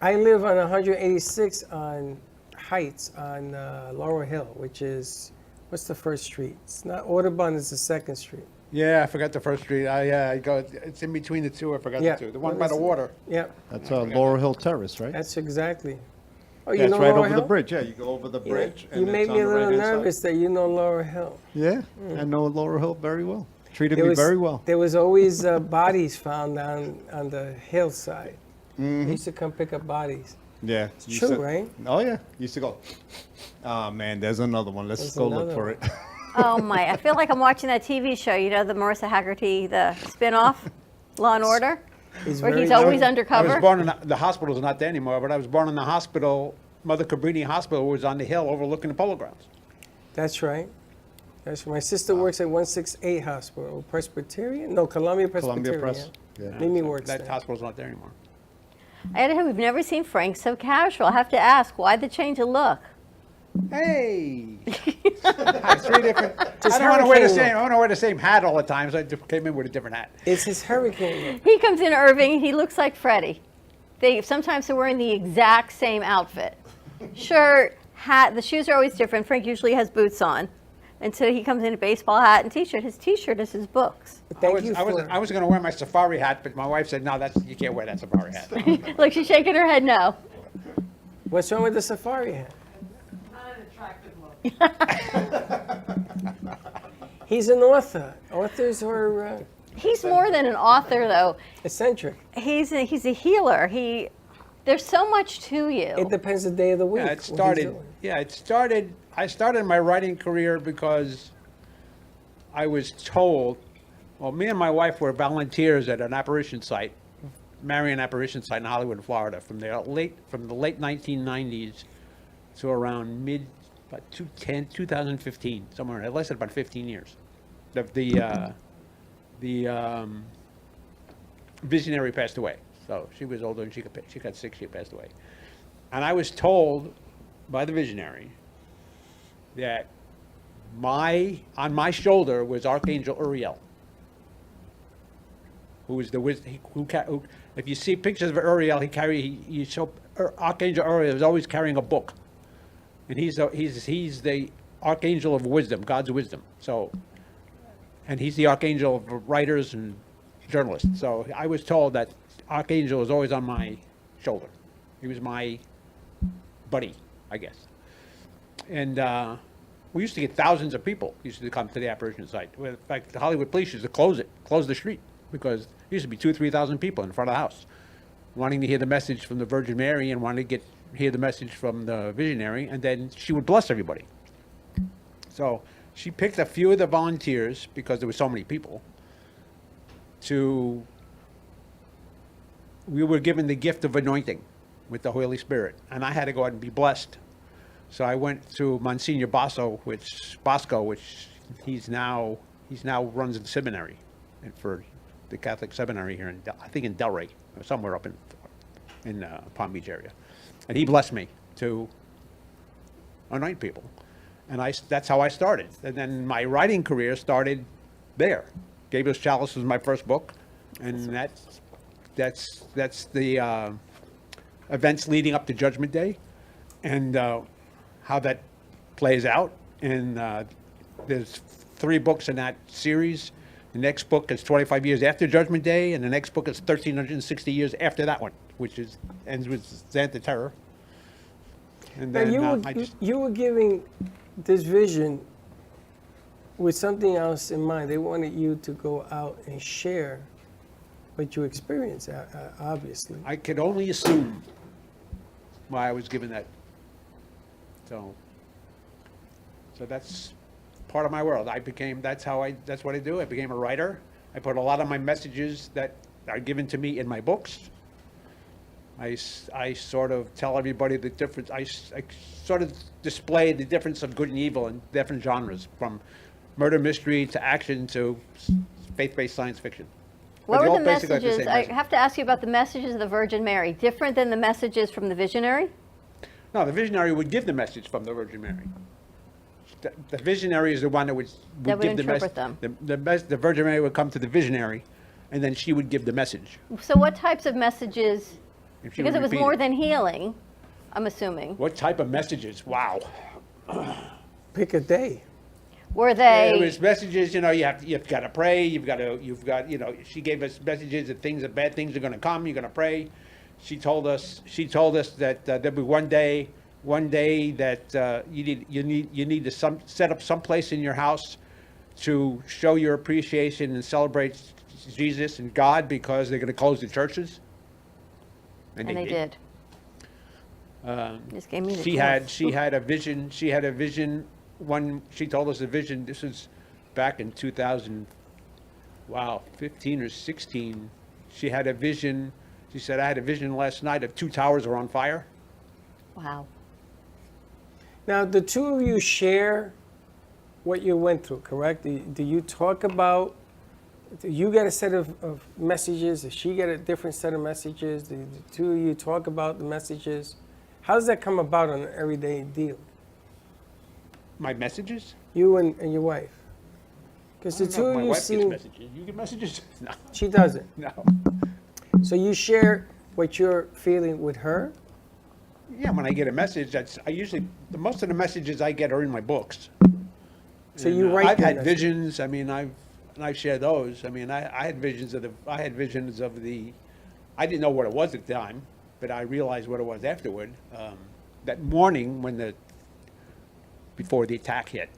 I live on 186 on Heights on Laurel Hill, which is, what's the first street? It's not Audubon, it's the second street. Yeah, I forgot the first street. I go. It's in between the two. I forgot Yeah. the two. The one What by is the it? water. Yeah, That's Laurel Hill Terrace, right? that's exactly. Oh, Yeah, you it's know right Laurel over Hill? the bridge. Yeah, you go over the Yeah. bridge. You and made it's me a on the little right-hand side. nervous that you know Laurel Hill. Yeah, I know Laurel Hill very well. Treated There me was- very well. There was always bodies found on the hillside. They used to come pick up bodies. Yeah. It's used true, to- right? Oh, yeah. Used to go, oh, man, there's another one. Let's There's go look another for one. it. Oh my, I feel like I'm watching that TV show, you know, the Marissa Haggerty, the spin-off, Law and Order, where he's always I undercover. was born in the hospital's not there anymore, but I was born in the hospital. Mother Cabrini Hospital was on the hill overlooking the polo grounds. That's right. That's right. My sister works at 168 Hospital, Presbyterian? No, Columbia Presbyterian. Press. Yeah. Mimi works That there. hospital's not there anymore. Ed, we've never seen Frank so casual. I have to ask, why the change of look? Hey, it's three different. Just I don't want to wear the hurricane same. I want to wear the same hat all the time, so I just came in with a different hat. It's his hurricane look. He comes in Irving, he looks like Freddie. Sometimes they're wearing the exact same outfit. Shirt, hat, the shoes are always different. Frank usually has boots on. until he comes in a baseball hat and t-shirt. His t-shirt is his books. I was going to wear my safari hat, but my wife said, no, you can't wear that safari hat. Look, she's shaking her head no. What's wrong with the safari hat? He's an author. Authors are He's more than an author, though. eccentric. He's a healer. There's so much to you. It depends the day of the week. Yeah, it started. I started my writing career because I was told. Well, me and my wife were volunteers at an apparition site, Marion Apparition Site in Hollywood, Florida, from the late 1990s to around about 2015, somewhere. It lasted about 15 years. The visionary passed away, so she was older and she got sick. She passed away, and I was told by the visionary that on my shoulder was Archangel Uriel, who is who if you see pictures of Uriel, Archangel Uriel is always carrying a book, and he's the archangel of wisdom, God's wisdom. So, and he's the archangel of writers and journalists. So I was told that Archangel was always on my shoulder. He was my buddy, I guess. And we used to get thousands of people used to come to the apparition site. In fact, the Hollywood police used to close the street, because there used to be 2,000 to 3,000 people in front of the house wanting to hear the message from the Virgin Mary and wanting to hear the message from the visionary, and then she would bless everybody. So she picked a few of the volunteers, because there were so many people, we were given the gift of anointing with the Holy Spirit, and I had to go out and be blessed. So I went to Monsignor Bosco, which he's now runs the seminary, and for the Catholic seminary here I think in Delray, or somewhere up in Palm Beach area, and he blessed me to anoint people, and that's how I started. And then my writing career started there. Gabriel's Chalice was my first book, and that's the events leading up to Judgment Day, and how that plays out. And there's 3 books in that series. The next book is 25 years after Judgment Day, and the next book is 1,360 years after that one, which ends with Xantha Terror. And now then you were giving this vision with something else in mind. They wanted you to go out and share what you experienced, obviously. I could only assume why I was given that. So that's part of my world. That's what I do. I became a writer. I put a lot of my messages that are given to me in my books. I sort of tell everybody the difference. I sort of display the difference of good and evil in different genres, from murder mystery to action to faith-based science fiction. What But were they're the all basically the messages? same I message. have to ask you about the messages of the Virgin Mary. Different than the messages from the visionary? No, the visionary would give the message from the Virgin Mary. The visionary is the one that would That would give the interpret message. The Virgin Mary would come to the visionary, and then she would give the message. So what types of messages? If she Because would it was repeat more than healing, I'm assuming. What type of messages? Wow. Pick a day. Were they? It was messages. You've got to pray. You've got. She gave us messages that bad things are going to come. You're going to pray. She told us that there'll be one day that you need to set up some place in your house to show your appreciation and celebrate Jesus and God, because they're going to close the churches. And they did. Just gave me the She chills. had a vision. She had a vision. She told us a vision. This was back in 15 or 16. She had a vision. She said, I had a vision last night of 2 towers are on fire. Wow. Now, the two of you share what you went through, correct? Do you talk about, do you get a set of messages? Does she get a different set of messages? Do the two of you talk about the messages? How does that come about on an everyday deal? My messages? You and your wife. Because the two of My you wife seem... gets messages. You get messages? No. She doesn't? No. So you share what you're feeling with her? Yeah, when I get a message, most of the messages I get are in my books. So And, you write I've the had message. visions. I mean, I've shared those. I mean, I had visions of the. I didn't know what it was at the time, but I realized what it was afterward. That morning before the attack hit,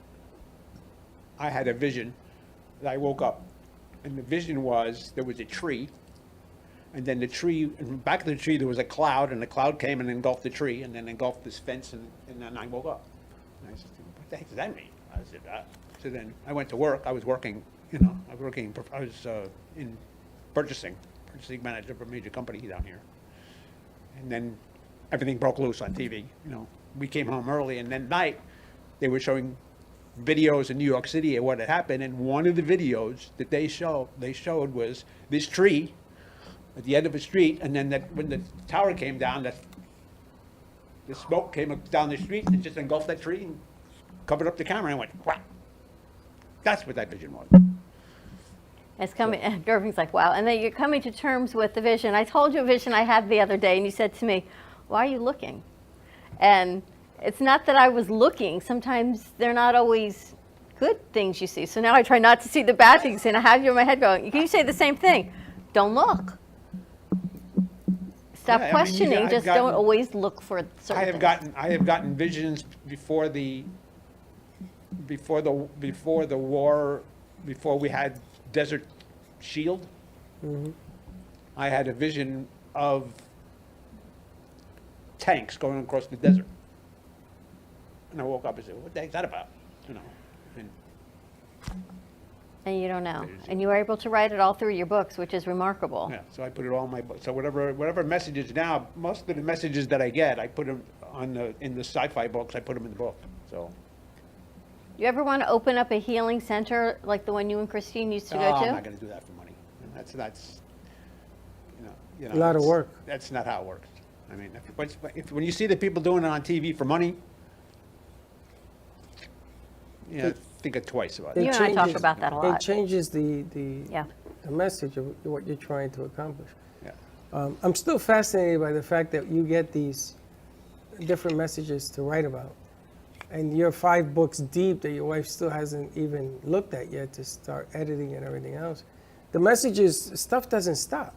I had a vision. That I woke up, and the vision was there was a tree, and then the tree, in the back of the tree there was a cloud, and the cloud came and engulfed the tree, and then engulfed this fence, and then I woke up. And I said, "What the heck does that mean?" I said, so then I went to work. I was working, I was in purchasing manager for a major company down here. And then everything broke loose on TV. We came home early, and then night they were showing videos in New York City of what had happened. And one of the videos that they showed was this tree at the end of a street, and then when the tower came down, the smoke came down the street and just engulfed that tree and covered up the camera, and I went, wow. That's what that vision was. It's coming, Irving's like, wow. And then you're coming to terms with the vision. I told you a vision I had the other day, and you said to me, why are you looking? And it's not that I was looking. Sometimes they're not always good things you see. So now I try not to see the bad things, and I have you in my head going, you say the same thing. Don't look. Stop questioning. Just don't always look for certain things. I have gotten visions before the war, before we had Desert Shield. Mm-hmm. I had a vision of tanks going across the desert. And I woke up and said, what the heck's that about? And you don't know. And you were able to write it all through your books, which is remarkable. Yeah, so I put it all in my book. So whatever messages now, most of the messages that I get, I put them in the sci-fi books, I put them in the book, so. You ever want to open up a healing center like the one you and Christine used to go to? I'm not gonna do that for money. That's A lot of work. That's not how it works. I mean, when you see the people doing it on TV for money, think it twice about it. You and I talk about that a lot. It changes the message of what you're trying to accomplish. Yeah. I'm still fascinated by the fact that you get these different messages to write about. And you're 5 books deep that your wife still hasn't even looked at yet to start editing and everything else. The messages, stuff doesn't stop.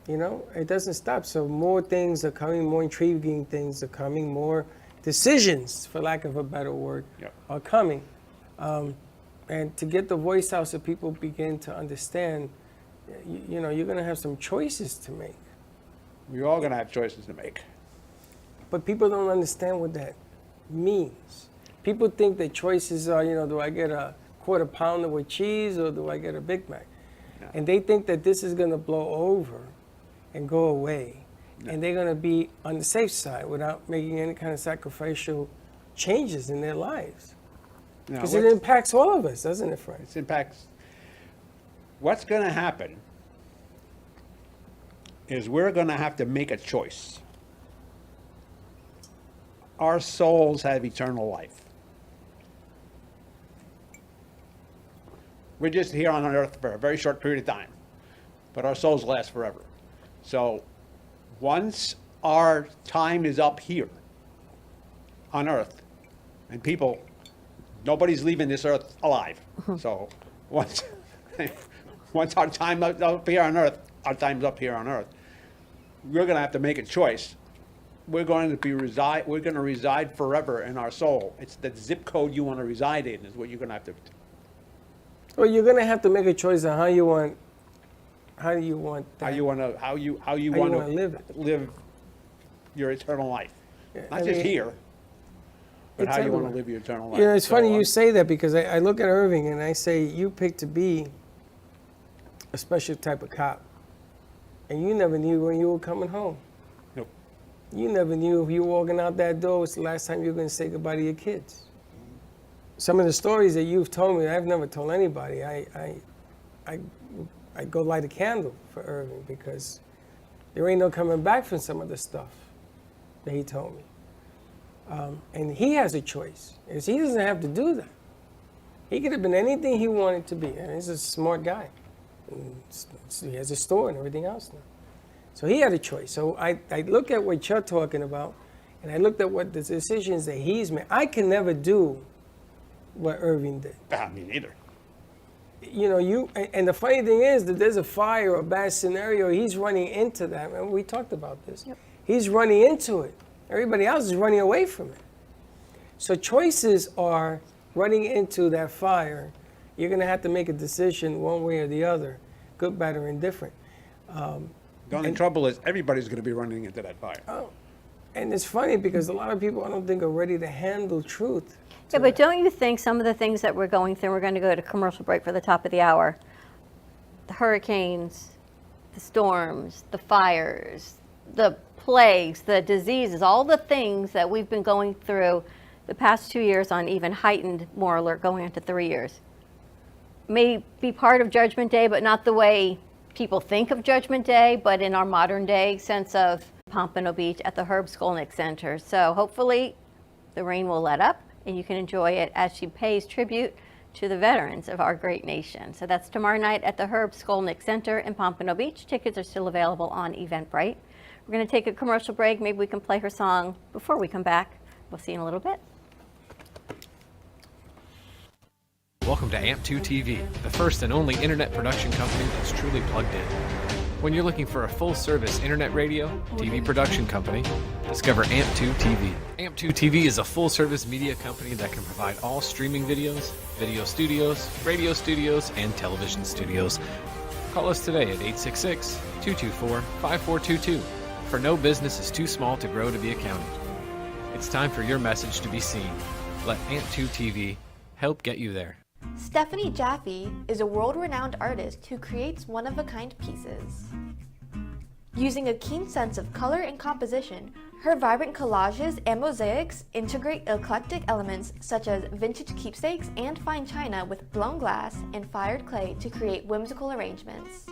It doesn't stop. So more things are coming, more intriguing things are coming, more decisions, for lack of a better word, are coming. And to get the voice out so people begin to understand, you're going to have some choices to make. We're all going to have choices to make. But people don't understand what that means. People think that choices are, do I get a quarter pounder with cheese or do I get a Big Mac? No. And they think that this is going to blow over and go away. No. And they're going to be on the safe side without making any kind of sacrificial changes in their lives. Because it impacts all of us, doesn't it, Frank? It impacts. What's going to happen is we're going to have to make a choice. Our souls have eternal life. We're just here on earth for a very short period of time, but our souls last forever. So once our time is up here on earth, and nobody's leaving this earth alive. So once our time up here on earth, our time's up here on earth, we're going to have to make a choice. We're going to reside forever in our soul. It's the zip code you want to reside in is what you're going to have to. Well, you're going to have to make a choice on how you want to live your eternal life. Not just here, but how you want to live your eternal life. It's funny you say that because I look at Irving and I say, you picked to be a special type of cop. And you never knew when you were coming home. Nope. You never knew if you were walking out that door, it's the last time you were going to say goodbye to your kids. Some of the stories that you've told me, I've never told anybody. I go light a candle for Irving because there ain't no coming back from some of the stuff that he told me. And he has a choice. He doesn't have to do that. He could have been anything he wanted to be. And he's a smart guy. He has a store and everything else now. So he had a choice. So I look at what you're talking about, and I looked at what the decisions that he's made. I can never do what Irving did. Me neither. You know, and the funny thing is that there's a fire or a bad scenario, he's running into that. And we talked about this. Yep. He's running into it. Everybody else is running away from it. So choices are running into that fire. You're going to have to make a decision one way or the other, good, bad, or indifferent. The only trouble is everybody's going to be running into that fire. Oh, and it's funny because a lot of people I don't think are ready to handle truth. Yeah, but don't you think some of the things that we're going through, we're going to go to commercial break for the top of the hour, the hurricanes, the storms, the fires, the plagues, the diseases, all the things that we've been going through the past 2 years on even heightened more alert going into 3 years, may be part of Judgment Day, but not the way people think of Judgment Day, but in our modern day sense of Pompano Beach at the Herb Skolnick Center. So hopefully the rain will let up and you can enjoy it as she pays tribute to the veterans of our great nation. So that's tomorrow night at the Herb Skolnick Center in Pompano Beach. Tickets are still available on Eventbrite. We're going to take a commercial break. Maybe we can play her song before we come back. We'll see you in a little bit. Welcome to AMP2 TV, the first and only internet production company that's truly plugged in. When you're looking for a full-service internet radio, TV production company, discover AMP2 TV. AMP2 TV is a full-service media company that can provide all streaming videos, video studios, radio studios, and television studios. Call us today at 866-224-5422, for no business is too small to grow to be accounted. It's time for your message to be seen. Let AMP2 TV help get you there. Stephanie Jaffe is a world-renowned artist who creates one-of-a-kind pieces. Using a keen sense of color and composition, her vibrant collages and mosaics integrate eclectic elements such as vintage keepsakes and fine china with blown glass and fired clay to create whimsical arrangements.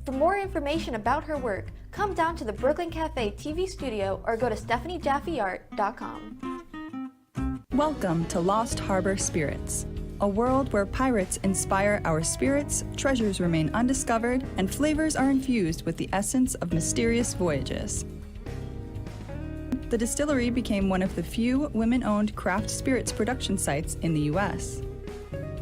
For more information about her work, come down to the Brooklyn Cafe TV studio or go to stephaniejaffeart.com. Welcome to Lost Harbor Spirits, a world where pirates inspire our spirits, treasures remain undiscovered, and flavors are infused with the essence of mysterious voyages. The distillery became one of the few women-owned craft spirits production sites in the U.S.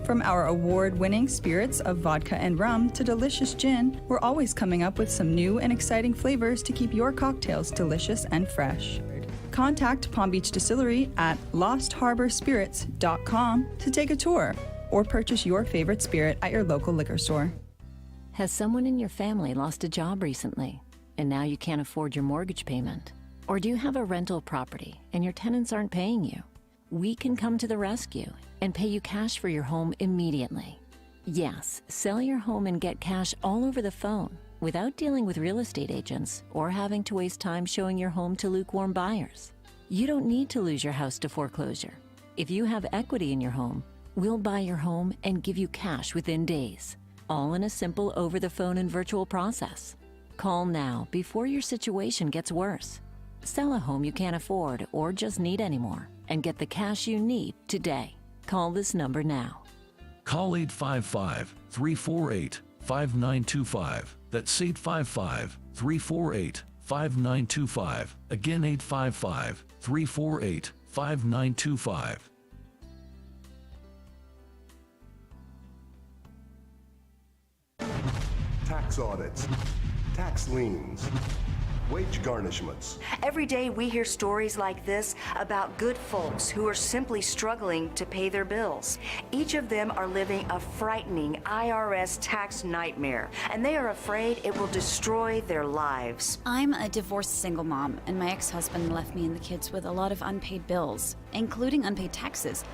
From our award-winning spirits of vodka and rum to delicious gin, we're always coming up with some new and exciting flavors to keep your cocktails delicious and fresh. Contact Palm Beach Distillery at lostharborspirits.com to take a tour or purchase your favorite spirit at your local liquor store. Has someone in your family lost a job recently and now you can't afford your mortgage payment? Or do you have a rental property and your tenants aren't paying you? We can come to the rescue and pay you cash for your home immediately. Yes, sell your home and get cash all over the phone, without dealing with real estate agents or having to waste time showing your home to lukewarm buyers. You don't need to lose your house to foreclosure. If you have equity in your home, we'll buy your home and give you cash within days, all in a simple over-the-phone and virtual process. Call now before your situation gets worse. Sell a home you can't afford or just need anymore and get the cash you need today. Call this number now. Call 855-348-5925. That's 855-348-5925. Again, 855-348-5925. Tax audits, tax liens, wage garnishments. Every day we hear stories like this about good folks who are simply struggling to pay their bills. Each of them are living a frightening IRS tax nightmare, and they are afraid it will destroy their lives. I'm a divorced single mom, and my ex-husband left me and the kids with a lot of unpaid bills, including unpaid taxes.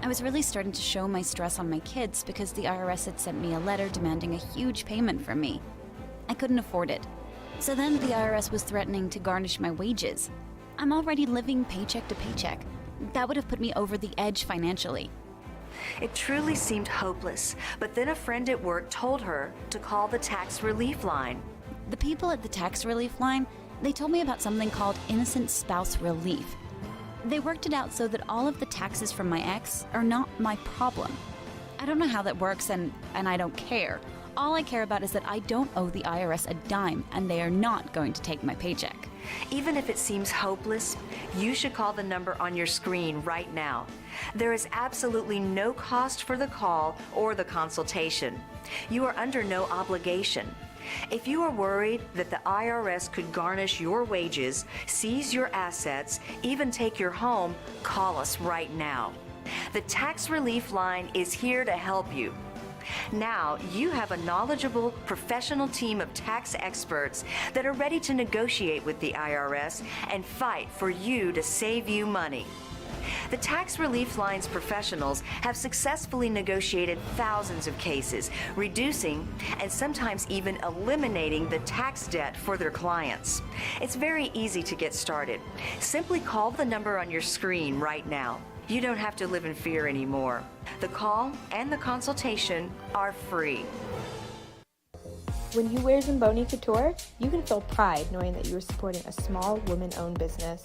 I was really starting to show my stress on my kids because the IRS had sent me a letter demanding a huge payment from me. I couldn't afford it. So then the IRS was threatening to garnish my wages. I'm already living paycheck to paycheck. That would have put me over the edge financially. It truly seemed hopeless, but then a friend at work told her to call the tax relief line. The people at the tax relief line, they told me about something called innocent spouse relief. They worked it out so that all of the taxes from my ex are not my problem. I don't know how that works, and I don't care. All I care about is that I don't owe the IRS a dime, and they are not going to take my paycheck. Even if it seems hopeless, you should call the number on your screen right now. There is absolutely no cost for the call or the consultation. You are under no obligation. If you are worried that the IRS could garnish your wages, seize your assets, even take your home, call us right now. The Tax Relief Line is here to help you. Now you have a knowledgeable, professional team of tax experts that are ready to negotiate with the IRS and fight for you to save you money. The Tax Relief Line's professionals have successfully negotiated thousands of cases, reducing and sometimes even eliminating the tax debt for their clients. It's very easy to get started. Simply call the number on your screen right now. You don't have to live in fear anymore. The call and the consultation are free. When you wear Zamboni Couture, you can feel pride knowing that you are supporting a small woman-owned business.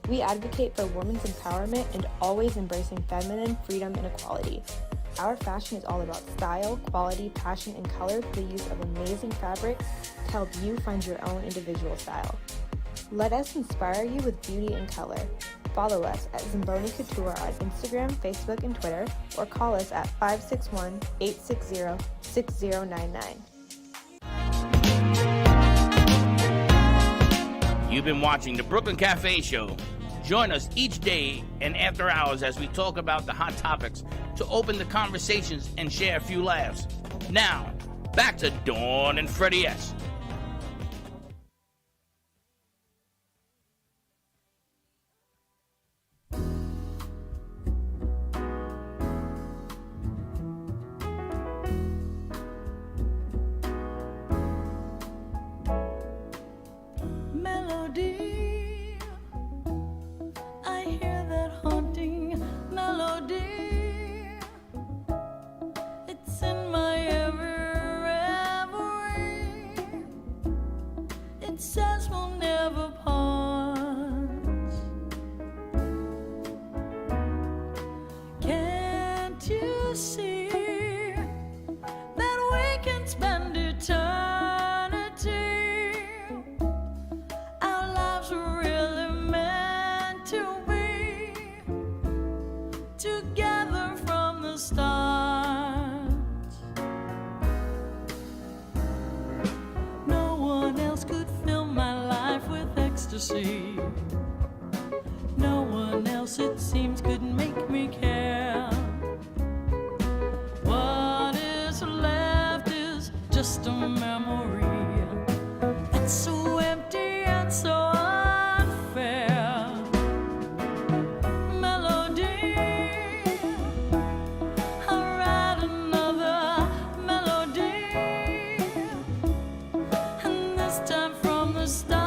We advocate for women's empowerment and always embracing feminine freedom and equality. Our fashion is all about style, quality, passion, and color through the use of amazing fabrics to help you find your own individual style. Let us inspire you with beauty and color. Follow us at Zamboni Couture on Instagram, Facebook, and Twitter, or call us at 561-860-6099. You've been watching the Brooklyn Cafe Show. Join us each day and after hours as we talk about the hot topics to open the conversations and share a few laughs. Now, back to Dawn and Freddie S. Melody, I hear that haunting melody. It's in my every reverie. It says we'll never part. Can't you see that we can spend eternity? No one else, it seems, could make me care. What is left is just a memory that's so empty and so unfair. Melody, I'll write another melody, and this time from the start.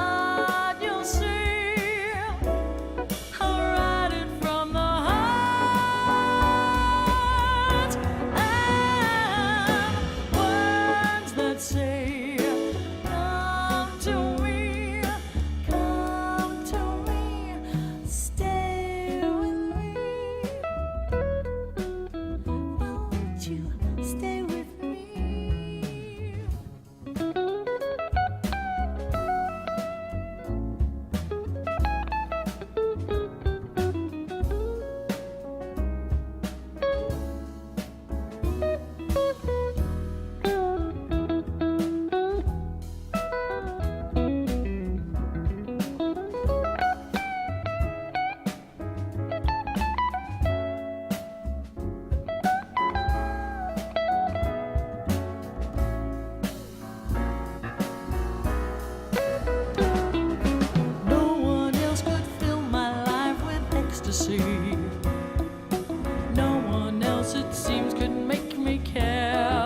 No one else, it seems, could make me care.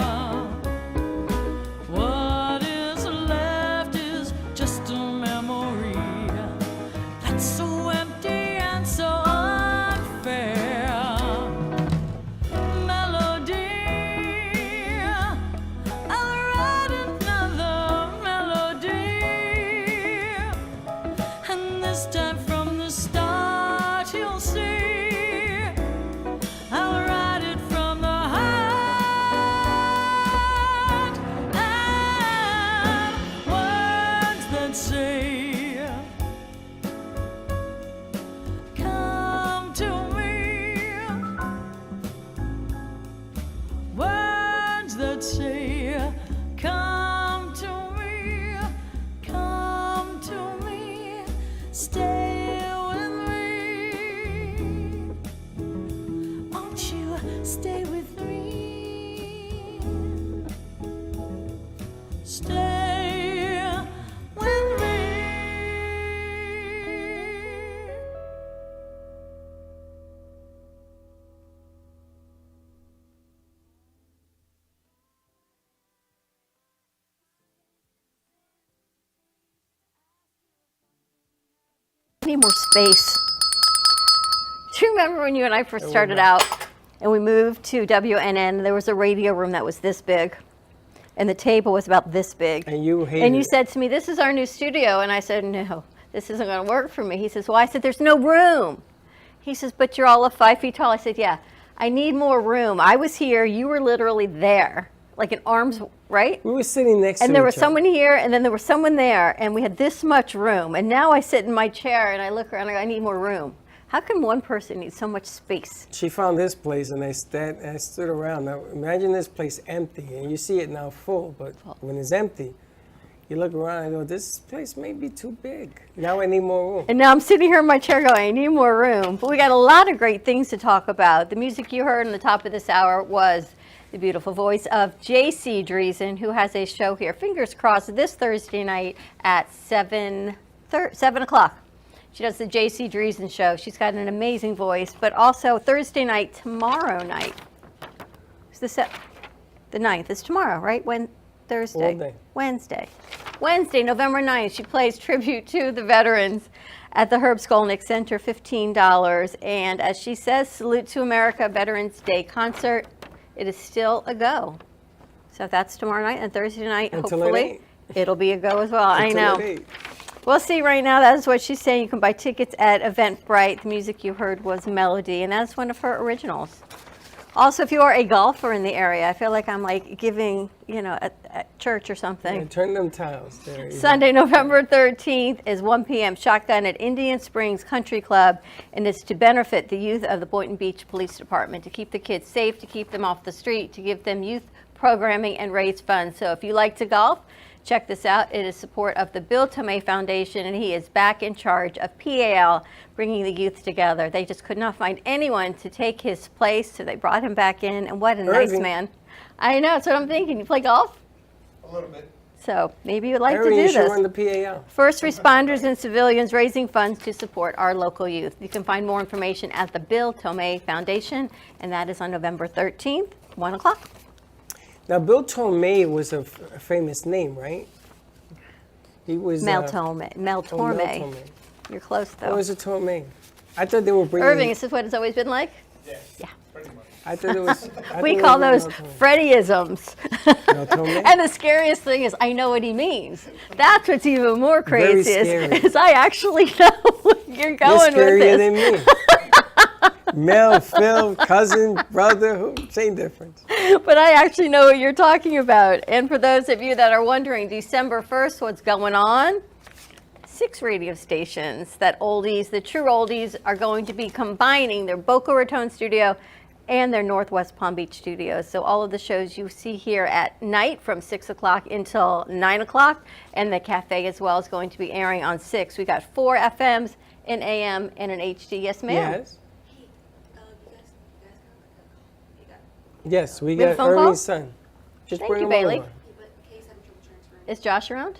What is left is just a memory that's so empty and so unfair. Melody, I'll write another melody, and this time from the start you'll see. I'll write it from the heart, and words that say need more space. Do you remember when you and I first started out and we moved to WNN? There was a radio room that was this big, and the table was about this big. And you hated And you it. said to me, "This is our new studio," and I said, "No, this isn't going to work for me." He says, "Why?" I said, "There's no room." He says, "But you're all of 5 feet tall." I said, "Yeah, I need more room." I was here, you were literally there, like in arms, right? We were sitting next to And there each was someone here, and then there was someone there, and we had this much room. And now I sit in my chair, and I look around, and I go, I need more room. How can one person need so much space? She found this place, and I stood around. Now, imagine this place empty, and you see it now full, but when it's empty, you look around and go, this place may be too big. Now I need more room. And now I'm sitting here in my chair going, I need more room. But we got a lot of great things to talk about. The music you heard on the top of this hour was the beautiful voice of J.C. Dreesen, who has a show here, fingers crossed, this Thursday night at 7 o'clock. She does the J.C. Dreesen show. She's got an amazing voice. But also Thursday night, tomorrow night. Is this the 9th? It's tomorrow, right? Thursday. All day. Wednesday, November 9th. She plays tribute to the veterans at the Herb Skolnick Center, $15. And as she says, Salute to America Veterans Day concert. It is still a go. So that's tomorrow night, and Thursday night, Until hopefully, it'll be a go as well. I Until know. at 8. We'll see right now. That is what she's saying. You can buy tickets at Eventbrite. The music you heard was Melody, and that's one of her originals. Also, if you are a golfer in the area, I feel like I'm like giving, at church or something. Yeah, turn them tiles. There you go. Sunday, November 13th is 1 p.m. Shotgun at Indian Springs Country Club, and it's to benefit the youth of the Boynton Beach Police Department, to keep the kids safe, to keep them off the street, to give them youth programming and raise funds. So if you like to golf, check this out. It is support of the Bill Tomei Foundation, and he is back in charge of PAL, bringing the youth together. They just could not find anyone to take his place, so they brought him back in, and what a nice man. I know, that's what I'm thinking. You play golf? A little bit. So maybe you'd like Irving, to do you should this. run the PAL. First responders and civilians raising funds to support our local youth. You can find more information at the Bill Tomei Foundation, and that is on November 13th, 1 o'clock. Now, Bill Tomei was a famous name, right? He was Mel Torme. Mel Torme. You're close, though. What was a Tomei? I thought they were bringing. Irving, is this what it's always been like? Yeah. I thought it was. We call those Freddieisms. Mel Torme? And the scariest thing is, I know what he means. That's what's even more Very crazy scary. is I actually know what you're going You're scarier with than this. me. Mel, Phil, cousin, brother, same difference. But I actually know what you're talking about. And for those of you that are wondering, December 1st, what's going on? 6 radio stations, the true oldies, are going to be combining their Boca Raton studio and their Northwest Palm Beach studios. So all of the shows you see here at night from 6 o'clock until 9 o'clock, and the cafe as well is going to be airing on 6. We got 4 FMs, an AM, and an HD. Yes, ma'am? Yes. Yes, we We have a got phone call? Irving's son. Just Thank bring you, him Bailey. over. Is Josh around?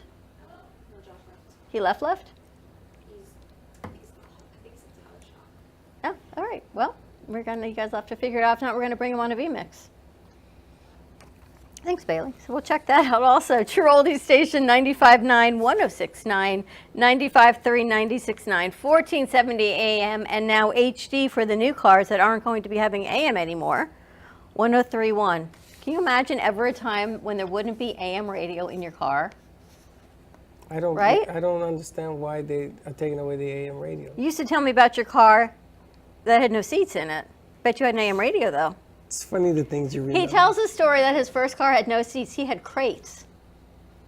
He left? Oh, all right. Well, you guys will have to figure it out. If not, we're gonna bring him on a VMix. Thanks, Bailey. So we'll check that out also. True Oldies Station 95.9, 106.9, 95.3, 96.9, 1470 AM, and now HD for the new cars that aren't going to be having AM anymore. 103.1. Can you imagine ever a time when there wouldn't be AM radio in your car? I don't. Right? I don't understand why they are taking away the AM radio. You used to tell me about your car that had no seats in it. Bet you had an AM radio, though. It's funny the things you read. He tells a story that his first car had no seats. He had crates.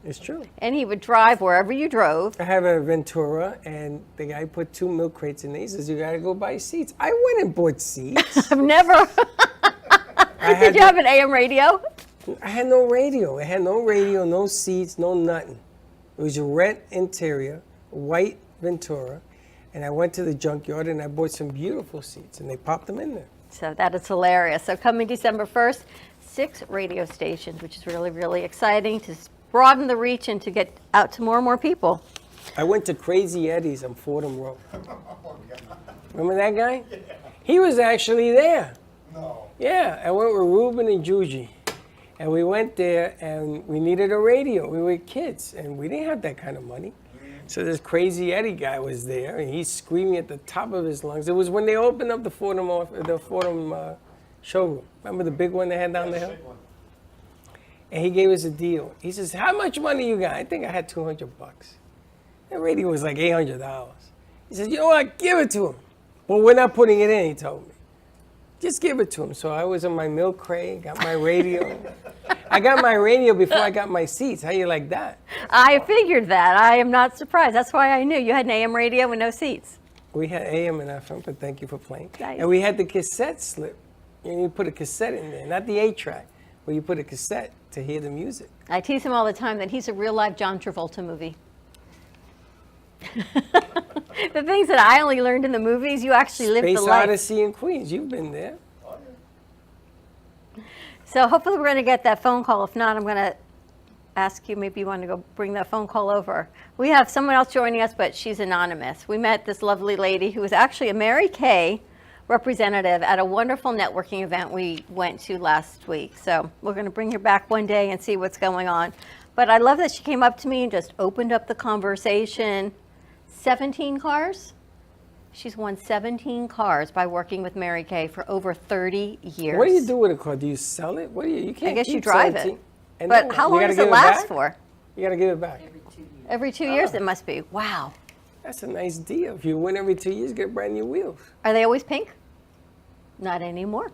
It's true. And he would drive wherever you drove. I have a Ventura, and the guy put 2 milk crates in there. He says, you got to go buy seats. I went and bought seats. I've never. Did you have an AM radio? I had no radio. It had no radio, no seats, no nothing. It was a red interior, white Ventura, and I went to the junkyard and I bought some beautiful seats, and they popped them in there. So that is hilarious. So coming December 1st, 6 radio stations, which is really, really exciting to broaden the reach and to get out to more and more people. I went to Crazy Eddie's on Fordham Road. Remember that guy? He was actually there. No. Yeah, I went with Ruben and Juji. And we went there and we needed a radio. We were kids and we didn't have that kind of money. So this crazy Eddie guy was there, and he's screaming at the top of his lungs. It was when they opened up the Fordham showroom. Remember the big one they had down the hill? And he gave us a deal. He says, "How much money you got?" I think I had $200. The radio was like $800. He says, "You know what? Give it to him." "Well, we're not putting it in," he told me. "Just give it to him." So I was on my milk crate, got my radio. I got my radio before I got my seats. How you like that? I figured that. I am not surprised. That's why I knew you had an AM radio with no seats. We had AM and FM, but thank you for playing. Nice. And we had the cassette slip. You put a cassette in there, not the 8-track, but you put a cassette to hear the music. I tease him all the time that he's a real life John Travolta movie. The things that I only learned in the movies, you actually lived the Space life. Odyssey in Queens. You've been there. So hopefully we're going to get that phone call. If not, I'm going to ask you, maybe you want to go bring that phone call over. We have someone else joining us, but she's anonymous. We met this lovely lady who was actually a Mary Kay representative at a wonderful networking event we went to last week. So we're going to bring her back one day and see what's going on. But I love that she came up to me and just opened up the conversation. 17 cars? She's won 17 cars by working with Mary Kay for over 30 years. What do you do with a car? Do you sell it? What do you can't I guess you keep drive 17. it. And But then how you long gotta does it give last back? for? You got to give it back. Every 2 years it must be. Wow. That's a nice deal. If you win every 2 years, get brand new wheels. Are they always pink? Not anymore.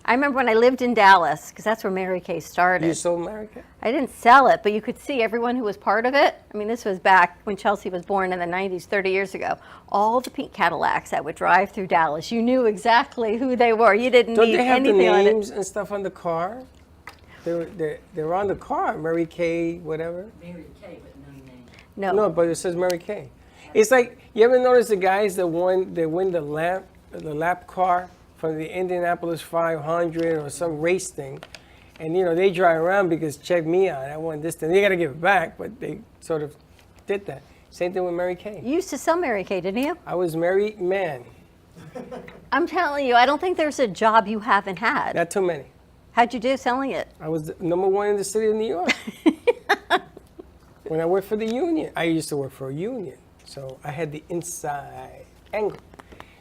I remember when I lived in Dallas, because that's where Mary Kay started. You sold Mary Kay? I didn't sell it, but you could see everyone who was part of it. I mean, this was back when Chelsea was born in the 90s, 30 years ago. All the pink Cadillacs that would drive through Dallas, you knew exactly who they were. You didn't Don't need they have the anything on names it. and stuff on the car? They're on the car. Mary Kay, whatever. Mary Kay, but no name. No. No, but it says Mary Kay. It's like, you ever notice the guys that win the lap car from the Indianapolis 500 or some race thing, and they drive around because check me out, I won this thing. They got to give it back, but they sort of did that. Same thing with Mary Kay. You used to sell Mary Kay, didn't you? I was married man. I'm telling you, I don't think there's a job you haven't had. Not too many. How'd you do selling it? I was #1 in the city of New York. When I worked for the union, I used to work for a union, so I had the inside angle.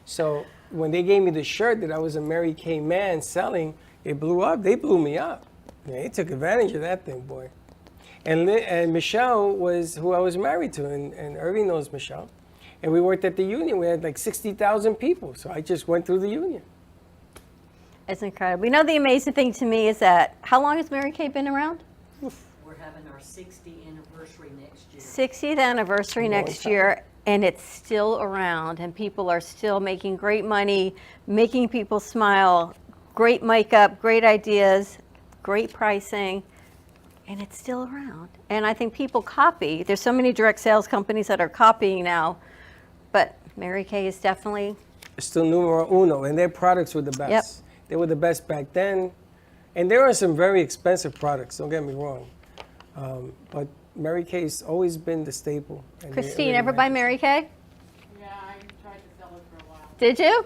So when they gave me the shirt that I was a Mary Kay man selling, it blew up. They blew me up. They took advantage of that thing, boy. And Michelle was who I was married to, and Irving knows Michelle. And we worked at the union. We had like 60,000 people, so I just went through the union. It's incredible. You know, the amazing thing to me is that, how long has Mary Kay been around? We're having our 60th anniversary next year. 60th anniversary next year, and it's still around, and people are still making great money, making people smile, great makeup, great ideas, great pricing, and it's still around. And I think people copy. There's so many direct sales companies that are copying now, but Mary Kay is definitely still numero uno, and their products were the best. Yep. They were the best back then, and there are some very expensive products. Don't get me wrong, but Mary Kay's always been the staple. And Christine, ever buy Mary Kay? Yeah, I tried to sell it for a while. Did you?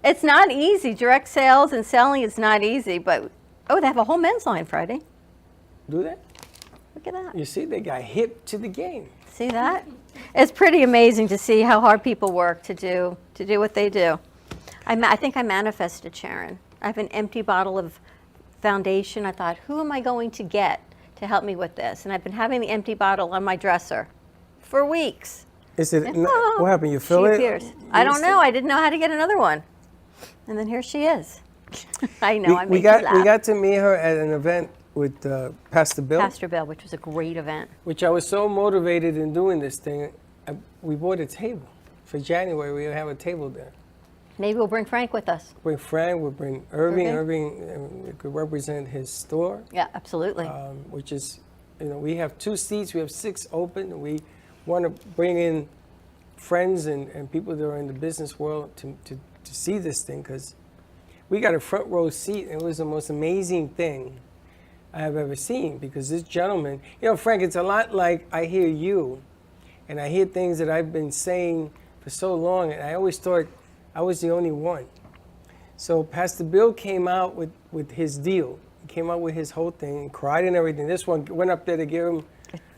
It's not easy. Direct sales and selling is not easy, but they have a whole men's line Friday. Do they? Look at that. You see, they got hip to the game. See that? It's pretty amazing to see how hard people work to do what they do. I think I manifested, Sharon. I have an empty bottle of foundation. I thought, who am I going to get to help me with this? And I've been having the empty bottle on my dresser for weeks. Is it? What happened? You fill She it? appears. I don't know. I didn't know how to get another one. And then here she is. I know. I We made you laugh. got to meet her at an event with Pastor Bill. Pastor Bill, which was a great event. Which I was so motivated in doing this thing. We bought a table. For January, we have a table there. Maybe we'll bring Frank with us. Bring Frank, we'll bring Irving. Irving could represent his store. Yeah, absolutely. Which is, we have 2 seats. We have 6 open. We want to bring in friends and people that are in the business world to see this thing, because we got a front row seat, and it was the most amazing thing I have ever seen, because this gentleman, Frank, it's a lot like I hear you, and I hear things that I've been saying for so long, and I always thought I was the only one. So Pastor Bill came out with his deal. He came out with his whole thing, cried and everything. This one went up there to give him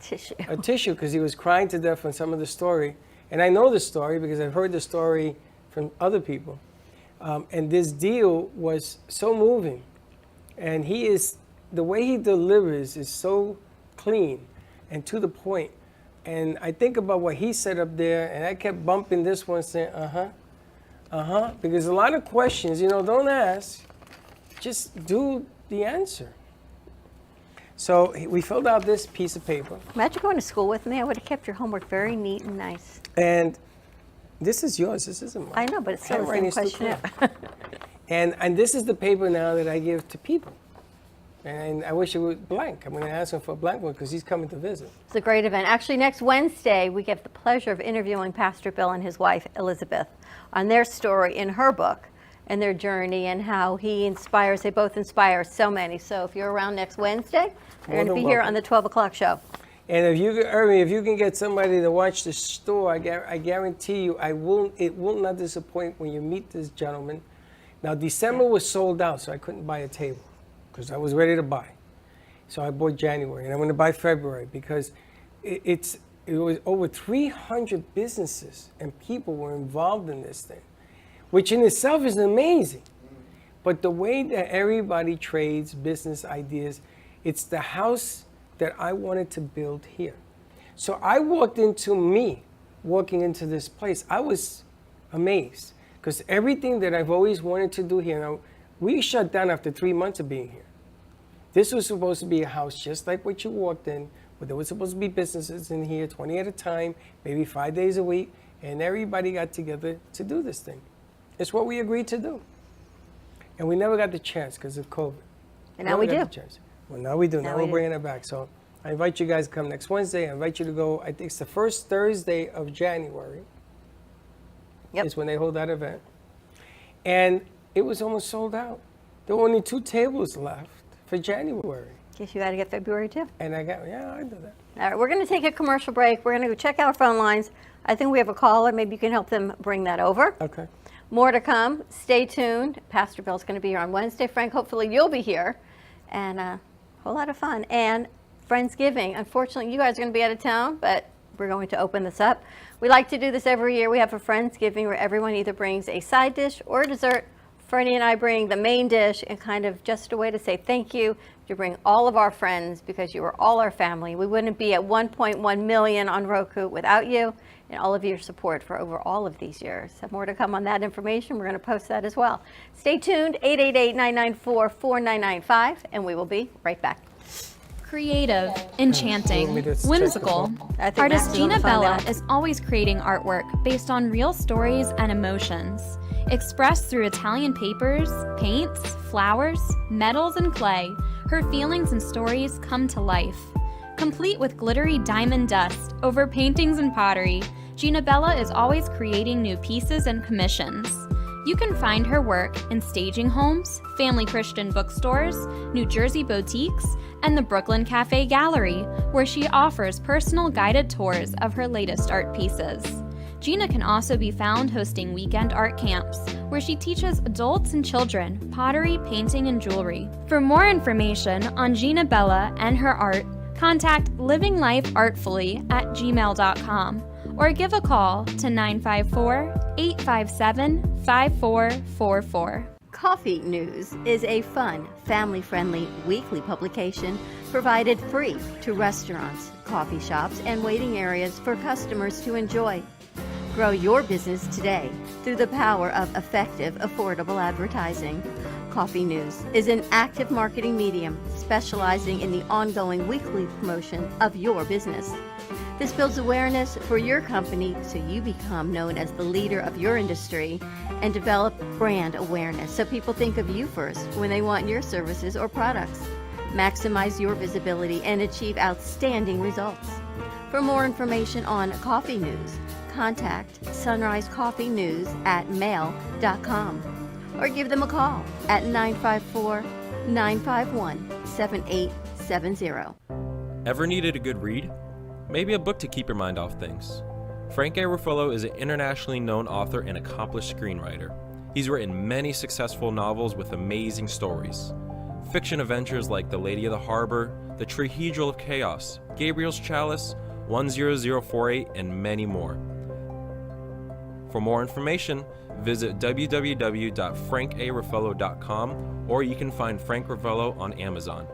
Tissue. A tissue, because he was crying to death on some of the story. And I know the story because I've heard the story from other people. And this deal was so moving. And the way he delivers is so clean and to the point. And I think about what he said up there, and I kept bumping this one saying, because a lot of questions, don't ask, just do the answer. So we filled out this piece of paper. Imagine going to school with me. I would have kept your homework very neat and nice. And this is yours. This isn't mine. I know, but it's still the same questionnaire. And this is the paper now that I give to people. And I wish it was blank. I'm going to ask him for a blank one because he's coming to visit. It's a great event. Actually, next Wednesday, we get the pleasure of interviewing Pastor Bill and his wife, Elizabeth, on their story in her book and their journey and how they both inspire so many. So if you're around next Wednesday, they're going to be here on the 12 o'clock show. And if you can get somebody to watch the store, I guarantee you, it will not disappoint when you meet this gentleman. Now, December was sold out, so I couldn't buy a table because I was ready to buy. So I bought January, and I'm going to buy February because it was over 300 businesses and people were involved in this thing, which in itself is amazing. But the way that everybody trades business ideas, it's the house that I wanted to build here. So I walking into this place, I was amazed because everything that I've always wanted to do here, now we shut down after 3 months of being here. This was supposed to be a house just like what you walked in, but there was supposed to be businesses in here, 20 at a time, maybe 5 days a week, and everybody got together to do this thing. It's what we agreed to do. And we never got the chance because of COVID. And now we do. Well, now we do. Now we're bringing it back. So I invite you guys to come next Wednesday. I invite you to go, I think it's the first Thursday of January. Yep. Is when they hold that event. And it was almost sold out. There were only 2 tables left for January. Guess you got to get February too. And I do that. All right, we're going to take a commercial break. We're going to go check our phone lines. I think we have a caller. Maybe you can help them bring that over. Okay. More to come. Stay tuned. Pastor Bill's going to be here on Wednesday. Frank, hopefully you'll be here. And a whole lot of fun. And Friendsgiving. Unfortunately, you guys are going to be out of town, but we're going to open this up. We like to do this every year. We have a Friendsgiving where everyone either brings a side dish or a dessert. Freddie and I bring the main dish and kind of just a way to say thank you, to bring all of our friends because you are all our family. We wouldn't be at 1.1 million on Roku without you and all of your support for over all of these years. So more to come on that information. We're going to post that as well. Stay tuned, 888-994-4995, and we will be right back. Creative, enchanting, whimsical. Artist Gina Bella is always creating artwork based on real stories and emotions. Expressed through Italian papers, paints, flowers, metals, and clay, her feelings and stories come to life. Complete with glittery diamond dust over paintings and pottery, Gina Bella is always creating new pieces and commissions. You can find her work in staging homes, family Christian bookstores, New Jersey boutiques, and the Brooklyn Cafe Gallery, where she offers personal guided tours of her latest art pieces. Gina can also be found hosting weekend art camps, where she teaches adults and children pottery, painting, and jewelry. For more information on Gina Bella and her art, contact livinglifeartfully@gmail.com or give a call to 954-857-5444. Coffee News is a fun, family-friendly weekly publication provided free to restaurants, coffee shops, and waiting areas for customers to enjoy. Grow your business today through the power of effective, affordable advertising. Coffee News is an active marketing medium specializing in the ongoing weekly promotion of your business. This builds awareness for your company so you become known as the leader of your industry and develop brand awareness so people think of you first when they want your services or products. Maximize your visibility and achieve outstanding results. For more information on Coffee News, contact sunrisecoffeenews@mail.com or give them a call at 954-951-7870. Ever needed a good read? Maybe a book to keep your mind off things. Frank A. Ruffalo is an internationally known author and accomplished screenwriter. He's written many successful novels with amazing stories. fiction adventures like The Lady of the Harbor, The Trihedral of Chaos, Gabriel's Chalice, 10048, and many more. For more information, visit www.frankaraffello.com, or you can find Frank Ravello on Amazon.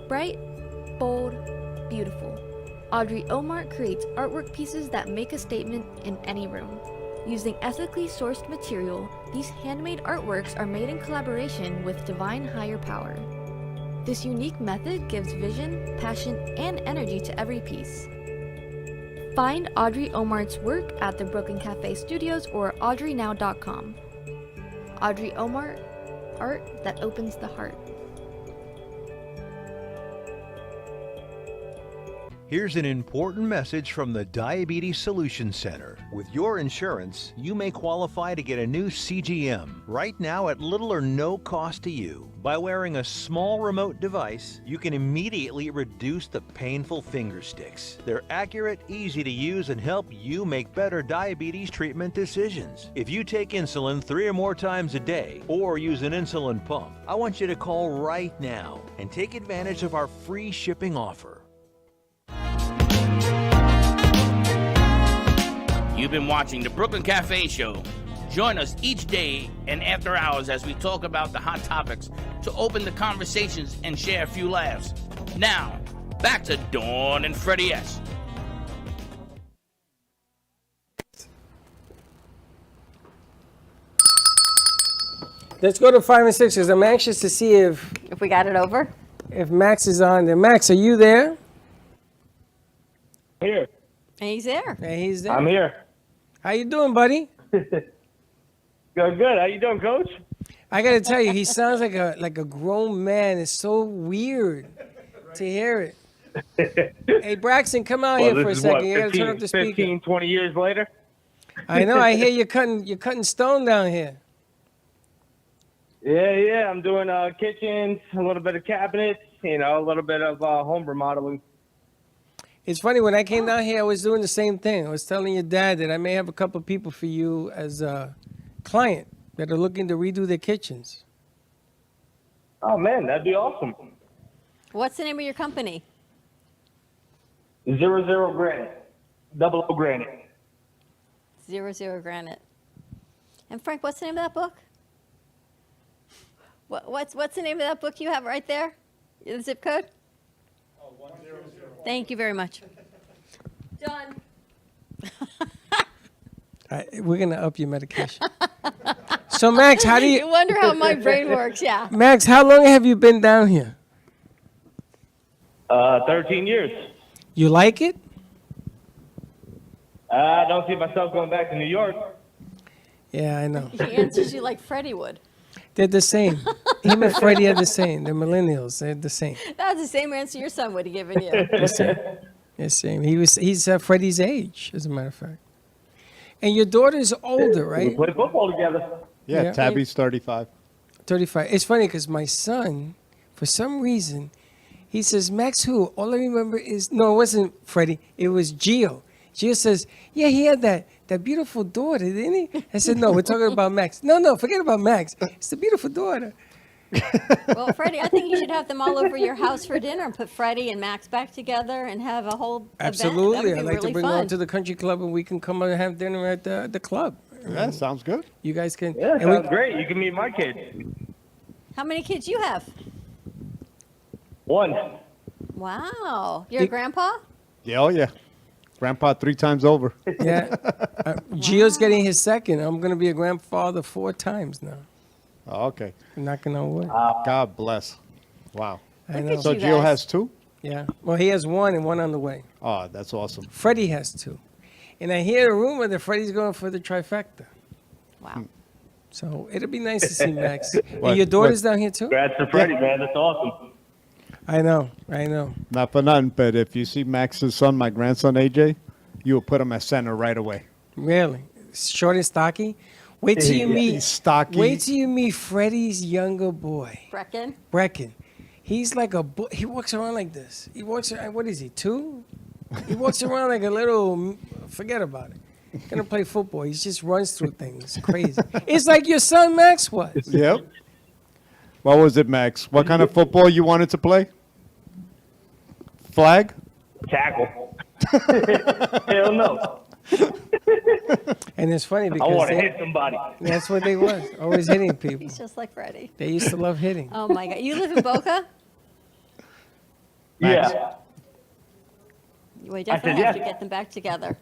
Bright, bold, beautiful. Audrey Omart creates artwork pieces that make a statement in any room. Using ethically sourced material, these handmade artworks are made in collaboration with divine higher power. This unique method gives vision, passion, and energy to every piece. Find Audrey Omart's work at the Brooklyn Cafe Studios or audreynow.com. Audrey Omart, art that opens the heart. Here's an important message from the Diabetes Solutions Center. With your insurance, you may qualify to get a new CGM right now at little or no cost to you. By wearing a small remote device, you can immediately reduce the painful finger sticks. They're accurate, easy to use, and help you make better diabetes treatment decisions. If you take insulin 3 or more times a day or use an insulin pump, I want you to call right now and take advantage of our free shipping offer. You've been watching the Brooklyn Cafe Show. Join us each day and after hours as we talk about the hot topics to open the conversations and share a few laughs. Now, back to Dawn and Freddie S. Let's go to 5 and 6 because I'm anxious to see if we got it over. If Max is on there. Max, are you there? Here. And he's there. Yeah, he's there. I'm here. How you doing, buddy? Good. How you doing, Coach? I gotta tell you, he sounds like a grown man. It's so weird to hear it. Hey, Braxton, come out here for a second. You gotta turn up the speaker. 15, 20 years later. I know. I hear you're cutting stone down here. Yeah. I'm doing kitchens, a little bit of cabinets, a little bit of home remodeling. It's funny, when I came down here, I was doing the same thing. I was telling your dad that I may have a couple of people for you as a client that are looking to redo their kitchens. Oh, man, that'd be awesome. What's the name of your company? 00 Granite. 00 Granite. 00 Granite. And Frank, what's the name of that book? What's the name of that book you have right there? The zip code? 100. Thank you very much. Done. We're going to up your medication. So, Max, how do you... You wonder how my brain works, yeah. Max, how long have you been down here? 13 years. You like it? I don't see myself going back to New York. Yeah, I know. He answers you like Freddie would. They're the same. Him and Freddie are the same. They're millennials. They're the same. That's the same answer your son would have given you. The same. The same. He's Freddie's age, as a matter of fact. And your daughter's older, We right? play football together. Yeah, Tabby's 35. 35. It's funny because my son, for some reason, he says, Max who? All I remember is, no, it wasn't Freddie. It was Gio. Gio says, yeah, he had that beautiful daughter, didn't he? I said, no, we're talking about Max. No, forget about Max. It's the beautiful daughter. Well, Freddie, I think you should have them all over your house for dinner and put Freddie and Max back together and have a whole Absolutely. event. I'd That would like be really to bring fun. them to the country club and we can come and have dinner at the club. Yeah, sounds good. You guys can. Yeah, and we- sounds great. You can meet my kids. How many kids you have? One. Wow. You're a grandpa? Yeah, oh yeah. Grandpa 3 times over. Yeah. Gio's getting his second. I'm going to be a grandfather 4 times now. Oh, okay. Knocking on wood. God bless. Wow. I know. So Gio has 2? Yeah. Well, he has 1 and 1 on the way. Oh, that's awesome. Freddie has 2. And I hear a rumor that Freddie's going for the trifecta. Wow. So it'll be nice to see Max. What- And your daughter's what- down here too? Congrats to Freddie, man. That's awesome. I know. Not for nothing, but if you see Max's son, my grandson AJ, you will put him at center right away. Really? Short and stocky? Wait till you Yeah. meet He's stocky. Wait till you meet Freddie's younger boy. Brecken? He's like he walks around like this. He walks around, what is he, 2? He walks around like a little, forget about it. Gonna play football. He just runs through things. Crazy. It's like your son Max was. Yep. What was it, Max? What kind of football you wanted to play? Flag? Tackle. Hell no. And it's funny I because want to they- hit somebody. that's what they was. Always hitting people. He's just like Freddie. They used to love hitting. Oh my God. You live in Boca? Yeah. We definitely have to get them back together.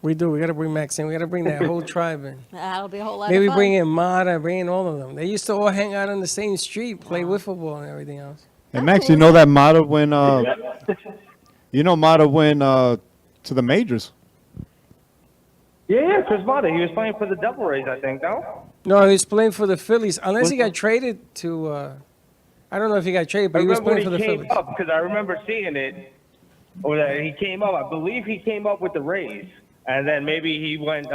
We do. We got to bring Max in. We got to bring that whole tribe in. That'll be a whole lot Maybe of fun. bring in Mata, bring in all of them. They used to all hang out on the same street, play with football and everything else. Hey, Max, you know that Mata went, Mata went to the majors. Yeah, Chris Mata. He was playing for the Devil Rays, I think, no? No, he was playing for the Phillies. Unless he got traded to, I don't know if he got traded, but I he was remember playing for when the he came Phillies. up, because I remember seeing it, or that he came up. I believe he came up with the Rays, and then maybe he went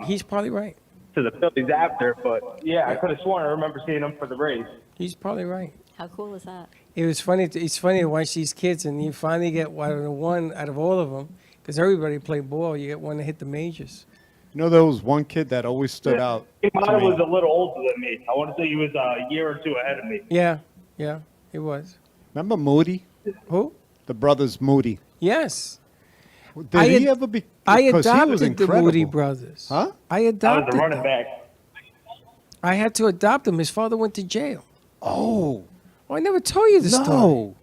He's probably right. to the Phillies after, but yeah, I could have sworn I remember seeing him for the Rays. He's probably right. How cool is that? It was funny. It's funny to watch these kids, and you finally get one out of all of them, because everybody played ball. You get one to hit the majors. You know, there was one kid that always stood out. He to Mata me. was a little older than me. I want to say he was a year or 2 ahead of me. Yeah, it was. Remember Moody? Who? The brothers Moody. Yes. Did he ever be? I because he was adopted the incredible. Moody brothers. Huh? I I was adopted the running them. back. I had to adopt him. His father went to jail. Oh. Oh, I never told you the story. No.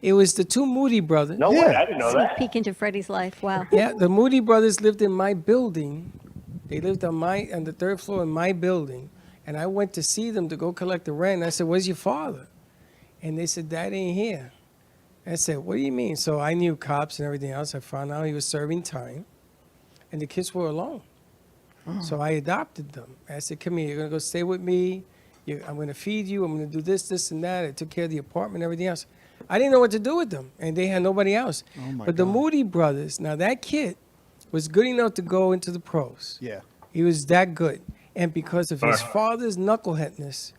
It was the 2 Moody brothers. No way, I didn't know Sneak that. peek into Freddie's life. Wow. Yeah, the Moody brothers lived in my building. They lived on the 3rd floor in my building, and I went to see them to go collect the rent. I said, "Where's your father?" And they said, "Dad ain't here." I said, "What do you mean?" So I knew cops and everything else. I found out he was serving time, and the kids were alone. So I adopted them. I said, "Come here. You're gonna go stay with me. I'm gonna feed you. I'm gonna do this, this, and that." I took care of the apartment and everything else. I didn't know what to do with them, and they had nobody else. Oh my But the Moody brothers, now that kid was good enough to go into the pros. Yeah. He was that good. And because of his father's knuckleheadness,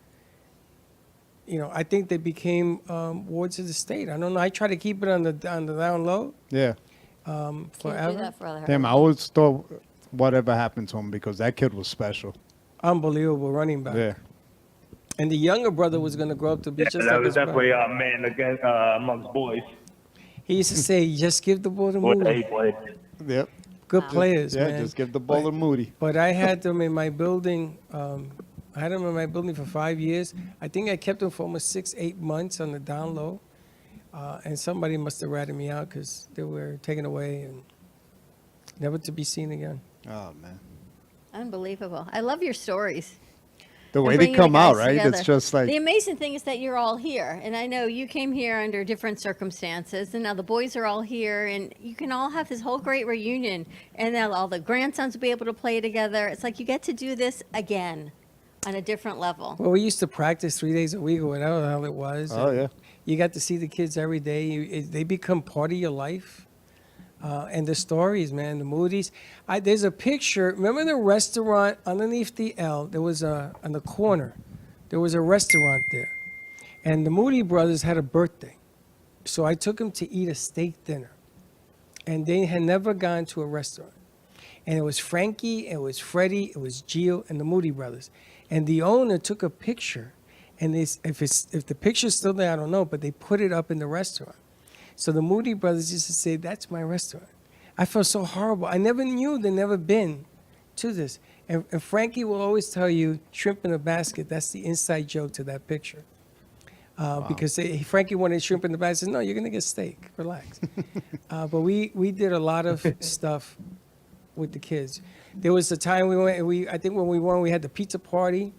I think they became wards of the state. I don't know. I try to keep it on the down low Yeah. forever. Damn, I always thought whatever happened to him because that kid was special. Unbelievable running back. Yeah. And the younger brother was going to grow up to be Yeah, just that like was his brother. definitely a man against, amongst boys. He used to say, "Just give the ball to Boy, Moody." he played. Yep. Good players, Yeah, man. just give the ball to Moody. But I had them in my building. I had them in my building for 5 years. I think I kept them for almost 6-8 months on the down low. And somebody must have ratted me out because they were taken away and never to be seen again. Oh, man. Unbelievable. I love your stories. The And way they bringing come the out, guys right? together. It's just like, The amazing thing is that you're all here. And I know you came here under different circumstances. And now the boys are all here. And you can all have this whole great reunion. And now all the grandsons will be able to play together. It's like you get to do this again on a different level. Well, we used to practice 3 days a week or whatever the hell it was. Oh, and yeah. You got to see the kids every day. They become part of your life. And the stories, man, the Moody's. There's a picture. Remember the restaurant underneath the L? There was on the corner. There was a restaurant there. And the Moody brothers had a birthday. So I took them to eat a steak dinner. And they had never gone to a restaurant. And it was Frankie, it was Freddie, it was Gio, and the Moody brothers. And the owner took a picture. And if the picture's still there, I don't know, but they put it up in the restaurant. So the Moody brothers used to say, "That's my restaurant." I felt so horrible. I never knew they'd never been to this. And Frankie will always tell you, shrimp in a basket, that's the inside joke to that picture. Because Frankie wanted shrimp in the basket. I said, "No, you're going to get steak. Relax." But we did a lot of stuff with the kids. There was a time we went, I think when we won, we had the pizza party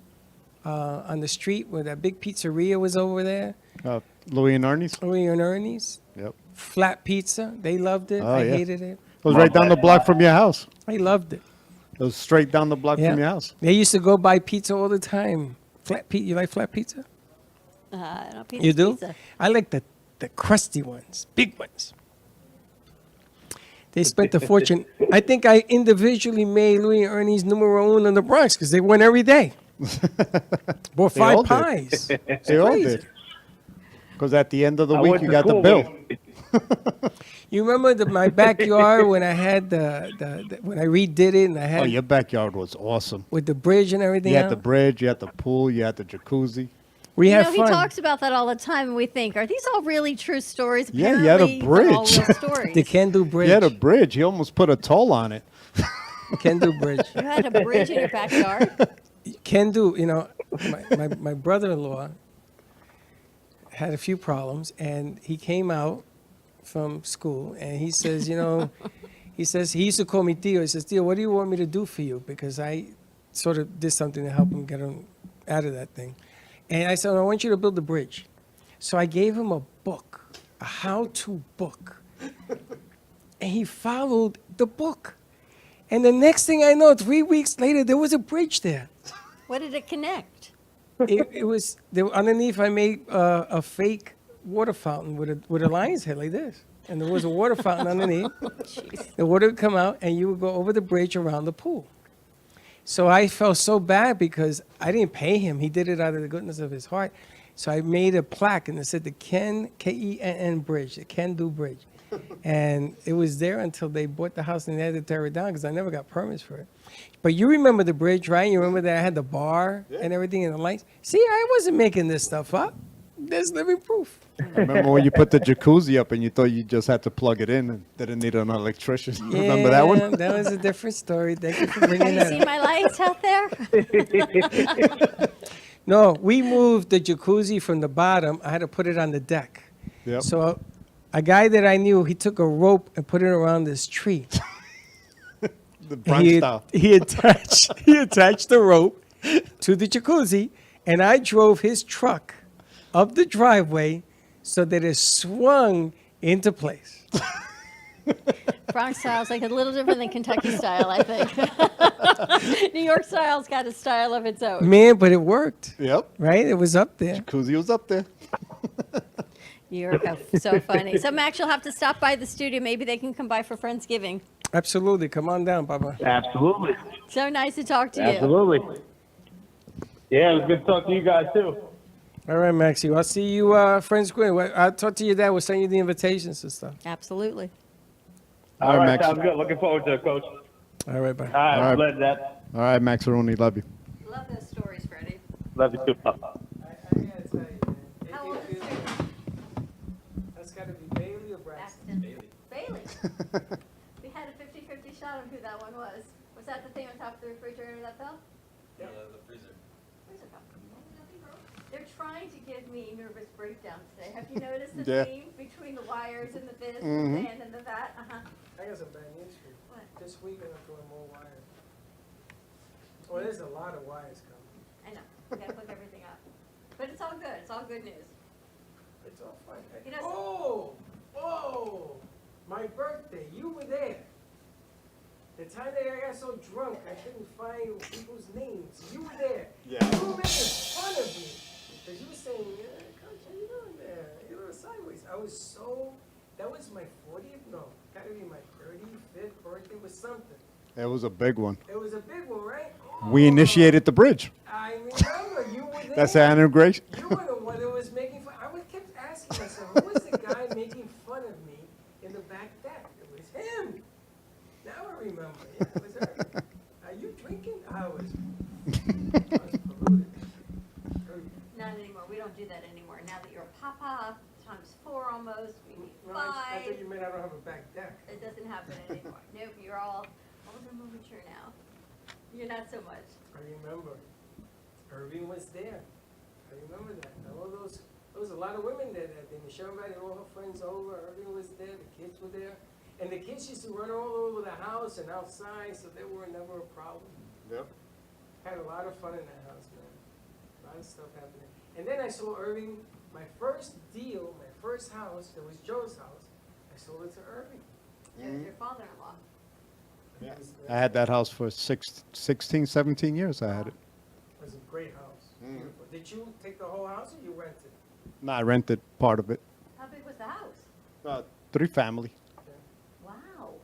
on the street where that big pizzeria was over there. Louie and Ernie's? Louie and Ernie's. Yep. Flat pizza. They loved it. Oh, I yeah. hated it. It was right down the block from your house. I loved it. It was straight down the block Yeah. from your house. They used to go buy pizza all the time. Flat pizza. You like flat pizza? No, You do? pizza. I like the crusty ones, big ones. They spent a fortune. I think I individually made Louie and Ernie's numero uno in the Bronx because they went every day. Bought They all 5 did. pies. They all Crazy. did. Because at the end of the I week, went you to got the school bill. You remember my backyard when I had when I redid it and I had Oh, your backyard was awesome. with the bridge and everything. You had the out? bridge, you had the pool, you had the jacuzzi. We You had know, fun. he talks about that all the time, and we think, are these all really true stories? Yeah, you had a Apparently, they're all bridge. real stories. The Can-Do bridge. You had a bridge. He almost put a toll on it. Can-Do bridge. You had a bridge in your backyard? Can-Do, you know, my brother-in-law had a few problems, and he came out from school, and he says, you know, he used to call me Tio. He says, "Tio, what do you want me to do for you?" Because I sort of did something to help him get him out of that thing. And I said, "I want you to build a bridge." So I gave him a book, a how-to book. And he followed the book. And the next thing I know, 3 weeks later, there was a bridge there. What did it connect? It was there, underneath. I made a fake water fountain with a lion's head like this, and there was a water fountain underneath. The water would come out, and you would go over the bridge around the pool. So I felt so bad because I didn't pay him. He did it out of the goodness of his heart. So I made a plaque, and it said the Kenn bridge, the Can-Do bridge. And it was there until they bought the house and they had to tear it down because I never got permits for it. But you remember the bridge, right? You remember that I had the bar and everything and the lights? See, I wasn't making this stuff up. There's living proof. I remember when you put the jacuzzi up and you thought you just had to plug it in and didn't need an electrician. Remember that one? That was a different story. Thank you for bringing Have you that seen up. my lights out there? No, we moved the jacuzzi from the bottom. I had to put it on the deck. Yep. So a guy that I knew, he took a rope and put it around this tree. The Bronx style. He attached the rope to the jacuzzi, and I drove his truck up the driveway so that it swung into place. Bronx style is like a little different than Kentucky style, I think. New York style's got a style of its own. Man, but it worked. Yep. Right? It was up there. Jacuzzi was up there. You're so funny. So, Max, you'll have to stop by the studio. Maybe they can come by for Friendsgiving. Absolutely. Come on down, Papa. Absolutely. So nice to talk to you. Absolutely. Yeah, it was good to talk to you guys too. All right, Maxie. I'll see you, Friendsgiving. I'll talk to your dad. We'll send you the invitations and stuff. Absolutely. All right, Max. sounds good. Looking forward to it, Coach. All right, bye. All right, All right. glad that. All right, Max Rooney, love you. Love those stories, Freddie. Love you too. I gotta tell you, man. How old is he? That's got to be Bailey or Braxton. Bailey. We had a 50-50 shot on who that one was. Was that the thing on top of the refrigerator that fell? Yeah, the freezer. Where's it from? Nothing broke. They're trying to give me nervous breakdown today. Have you noticed the Yeah. theme between the wires and the this Mhm. and the and the that? I got some bad news for you. What? This week I'm throwing more wires. Well, there's a lot of wires coming. I know. We gotta hook everything up. But it's all good. It's all good news. It's all fun. You know, My birthday. You were there. The time that I got so drunk, I couldn't find people's names. You were there. Yeah. You were making fun of me because you were saying, "Coach, how you doing there? You're a little sideways." I was so That was my 40th? No, gotta be my 35th birthday was something. It was a big one. It was a big one, right? We initiated the bridge. I remember you were there. That's the integration. You were the one that was making fun. I kept asking myself, who was the guy making fun of me in the back deck? It was him. Now I remember. Yeah, it was her. Are you drinking? I was polluted. Not anymore. We don't do that anymore. Now that you're a papa, times 4 almost, we need No, 5. I thought you meant I don't have a back deck. It doesn't happen anymore. Nope, you're all older, more mature now. You're not so much. I remember. Irving was there. I remember that. All those, there was a lot of women there that day. Michelle invited all her friends over. Irving was there. The kids were there. And the kids used to run all over the house and outside, so they were never a problem. Yep. Had a lot of fun in that house, man. A lot of stuff happening. And then I saw Irving, my first deal, my first house, that was Joe's house, I sold it to Irving. There's your father-in-law. Yeah. I had that house for 16, 17 years. I had it. It was a great house. Beautiful. Did you take the whole house or you rented? No, I rented part of it. How big was the house? 3 family. Wow.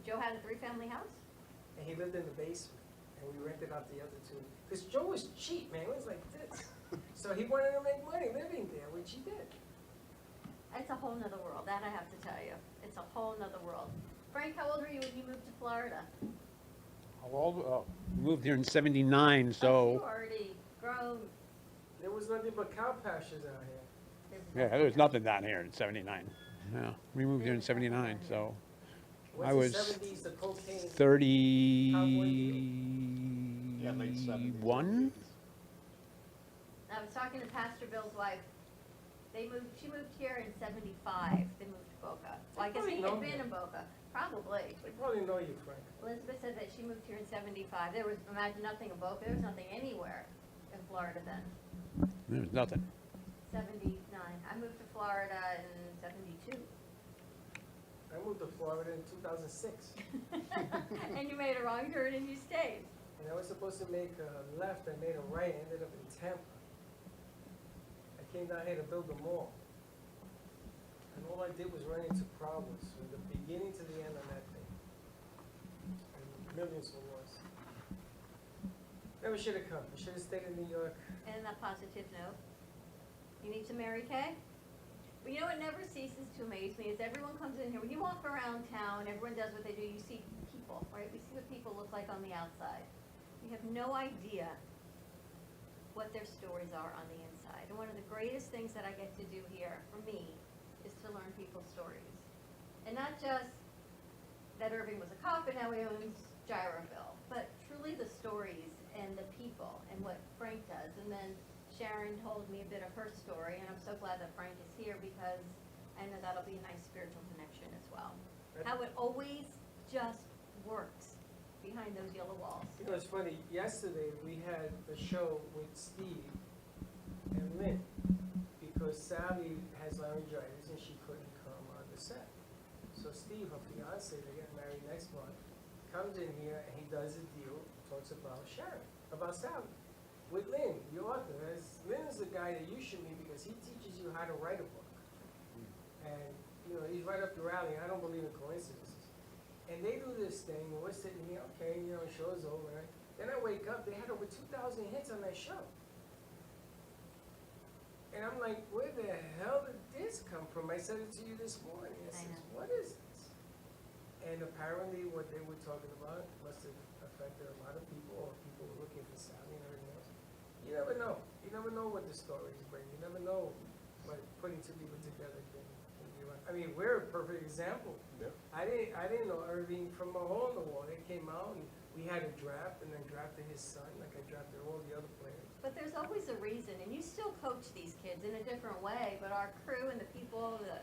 Joe had a 3-family house? And he lived in the basement, and we rented out the other 2. Because Joe was cheap, man. It was like this. So he wanted to make money living there, which he did. It's a whole nother world, that I have to tell you. It's a whole nother world. Frank, how old were you when you moved to Florida? How old? Oh, we moved here in '79, You so already grown. There was nothing but cow pastures out here. yeah, there was nothing down here in '79. Yeah, we moved here in '79, so I was What's the 70s, the cocaine? 31. I was talking to Pastor Bill's wife. She moved here in 75. They moved to Boca. Well, I guess he had been in Boca. Probably. They probably know you, Frank. Elizabeth said that she moved here in 75. There was, imagine, nothing in Boca. There was nothing anywhere in Florida then. There was nothing. 79. I moved to Florida in 72. I moved to Florida in 2006. And you made a wrong turn and you stayed. And I was supposed to make a left. I made a right. I ended up in Tampa. I came down here to build a mall. And all I did was run into problems from the beginning to the end on that thing. And millions were lost. Never should have come. I should have stayed in New York. And that positive note, you need to marry Kay? But you know what never ceases to amaze me is everyone comes in here. When you walk around town, everyone does what they do. You see people, right? We see what people look like on the outside. You have no idea what their stories are on the inside. And one of the greatest things that I get to do here, for me, is to learn people's stories. And not just that Irving was a cop and now he owns Gyroville, but truly the stories and the people and what Frank does. And then Sharon told me a bit of her story, and I'm so glad that Frank is here because I know that'll be a nice spiritual connection as well. How it always just works behind those yellow walls. You know, it's funny. Yesterday we had a show with Steve and Lynn because Sally has laryngitis and she couldn't come on the set. So Steve, her fiance, they're getting married next month, comes in here and he does a deal, talks about Sharon, about Sally. With Lynn, the author. Lynn is the guy that you should meet because he teaches you how to write a book. And, you know, he's right up your alley. I don't believe in coincidences. And they do this thing, and we're sitting here, okay, you know, show's over, right? Then I wake up, they had over 2,000 hits on that show. And I'm like, where the hell did this come from? I said it to you this morning. I said, what is this? And apparently what they were talking about must have affected a lot of people, or people were looking for Sally and everything else. You never know. You never know what the stories bring. You never know what putting 2 people together can be like. I mean, we're a perfect example. Yep. I didn't know Irving from a hole in the wall. They came out and we had a draft and then drafted his son like I drafted all the other players. But there's always a reason, and you still coach these kids in a different way, but our crew and the people, the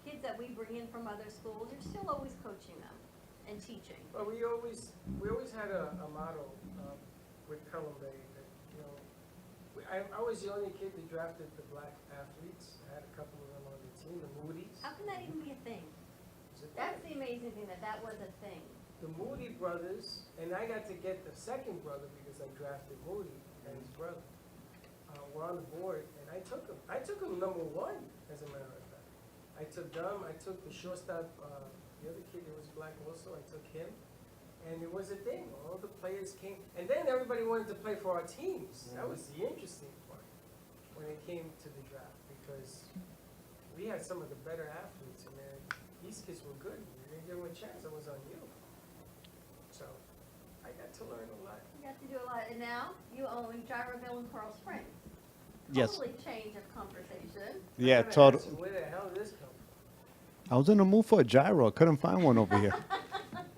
kids that we bring in from other schools, you're still always coaching them and teaching. Well, we always had a motto with Pelham Bay that, you know, I was the only kid that drafted the black athletes. I had a couple of them on the team, the Moody's. How can that even be a thing? That's the amazing thing, that was a thing. The Moody brothers, and I got to get the second brother because I drafted Moody and his brother. Were on the board, and I took him. I took him number 1, as a matter of fact. I I took them. I took the shortstop. The other kid, who was black also. I took him, and it was a thing. All the players came, and then everybody wanted to play for our teams. That was the interesting part when it came to the draft, because we had some of the better athletes, and these kids were good. You didn't give them a chance. It was on you. So I got to learn a lot. You got to do a lot, and now you own Gyroville in Coral Springs. Yes. Totally change of conversation. Yeah, total. Where the hell did this come from? I was in the mood for a gyro. I couldn't find one over here.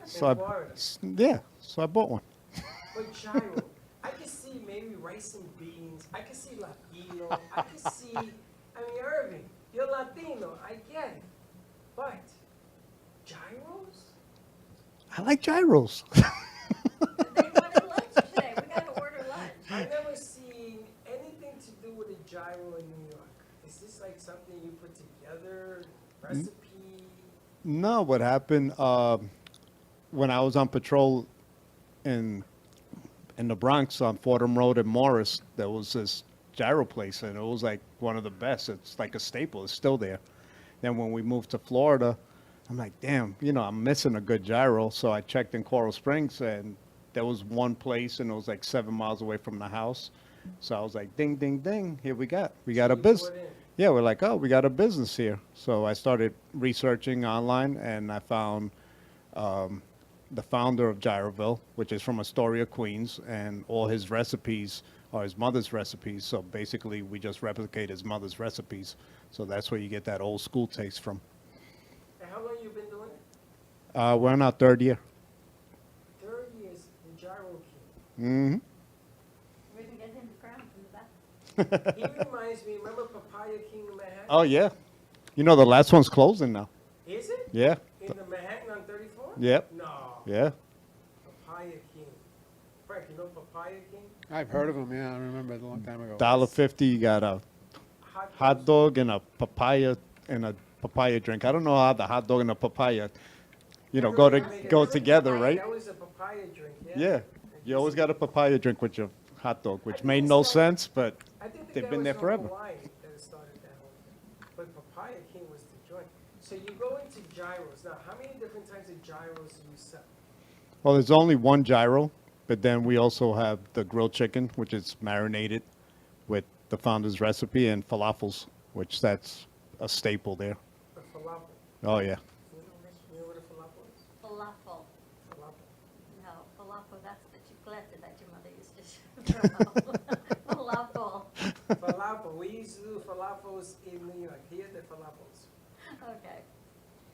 So so I bought one. But gyro, I can see maybe rice and beans. I can see Latino. I can see, Irving, you're Latino. I get it. But gyros? I like gyros. They wanted lunch today. We got to order lunch. I've never seen anything to do with a gyro in New York. Is this like something you put together, recipe? No, what happened when I was on patrol in the Bronx on Fordham Road in Morris, there was this gyro place, and it was like one of the best. It's like a staple. It's still there. Then when we moved to Florida, I'm like, damn, I'm missing a good gyro. So I checked in Coral Springs, and there was one place, and it was like 7 miles away from the house. So I was like, ding, ding, ding. Here we got a business. Yeah, we're like, oh, we got a business here. So I started researching online, and I found the founder of Gyroville, which is from Astoria, Queens, and all his recipes are his mother's recipes. So basically, we just replicate his mother's recipes. So that's where you get that old school taste from. And how long you been doing it? We're in our third year. 30 years, the gyro king. Mm-hmm. We can get him the crown from the back. He reminds me, remember Papaya King in Manhattan? Oh, yeah. The last one's closing now. Is it? Yeah. In the Manhattan on 34? Yep. No. Yeah. Papaya King. Frank, you know Papaya King? I've heard of them, yeah, I remember it a long time ago. $1.50, you got a hot dog and a papaya drink. I don't know how the hot dog and the papaya, go together, right? That was a papaya drink, yeah? Yeah. You always got a papaya drink with your hot dog, which made no sense, but they've been there forever. Hawaii that started that whole thing. But Papaya King was the joint. So you go into gyros. Now, how many different types of gyros do you sell? Well, there's only one gyro, but then we also have the grilled chicken, which is marinated with the founder's recipe, and falafels, which that's a staple there. The falafel. Oh, yeah. You know what a falafel is? Falafel. Falafel. No, falafel, that's the chiclete that your mother used to falafel. Falafel. We used to do falafels in New York. Here, the falafels. Okay.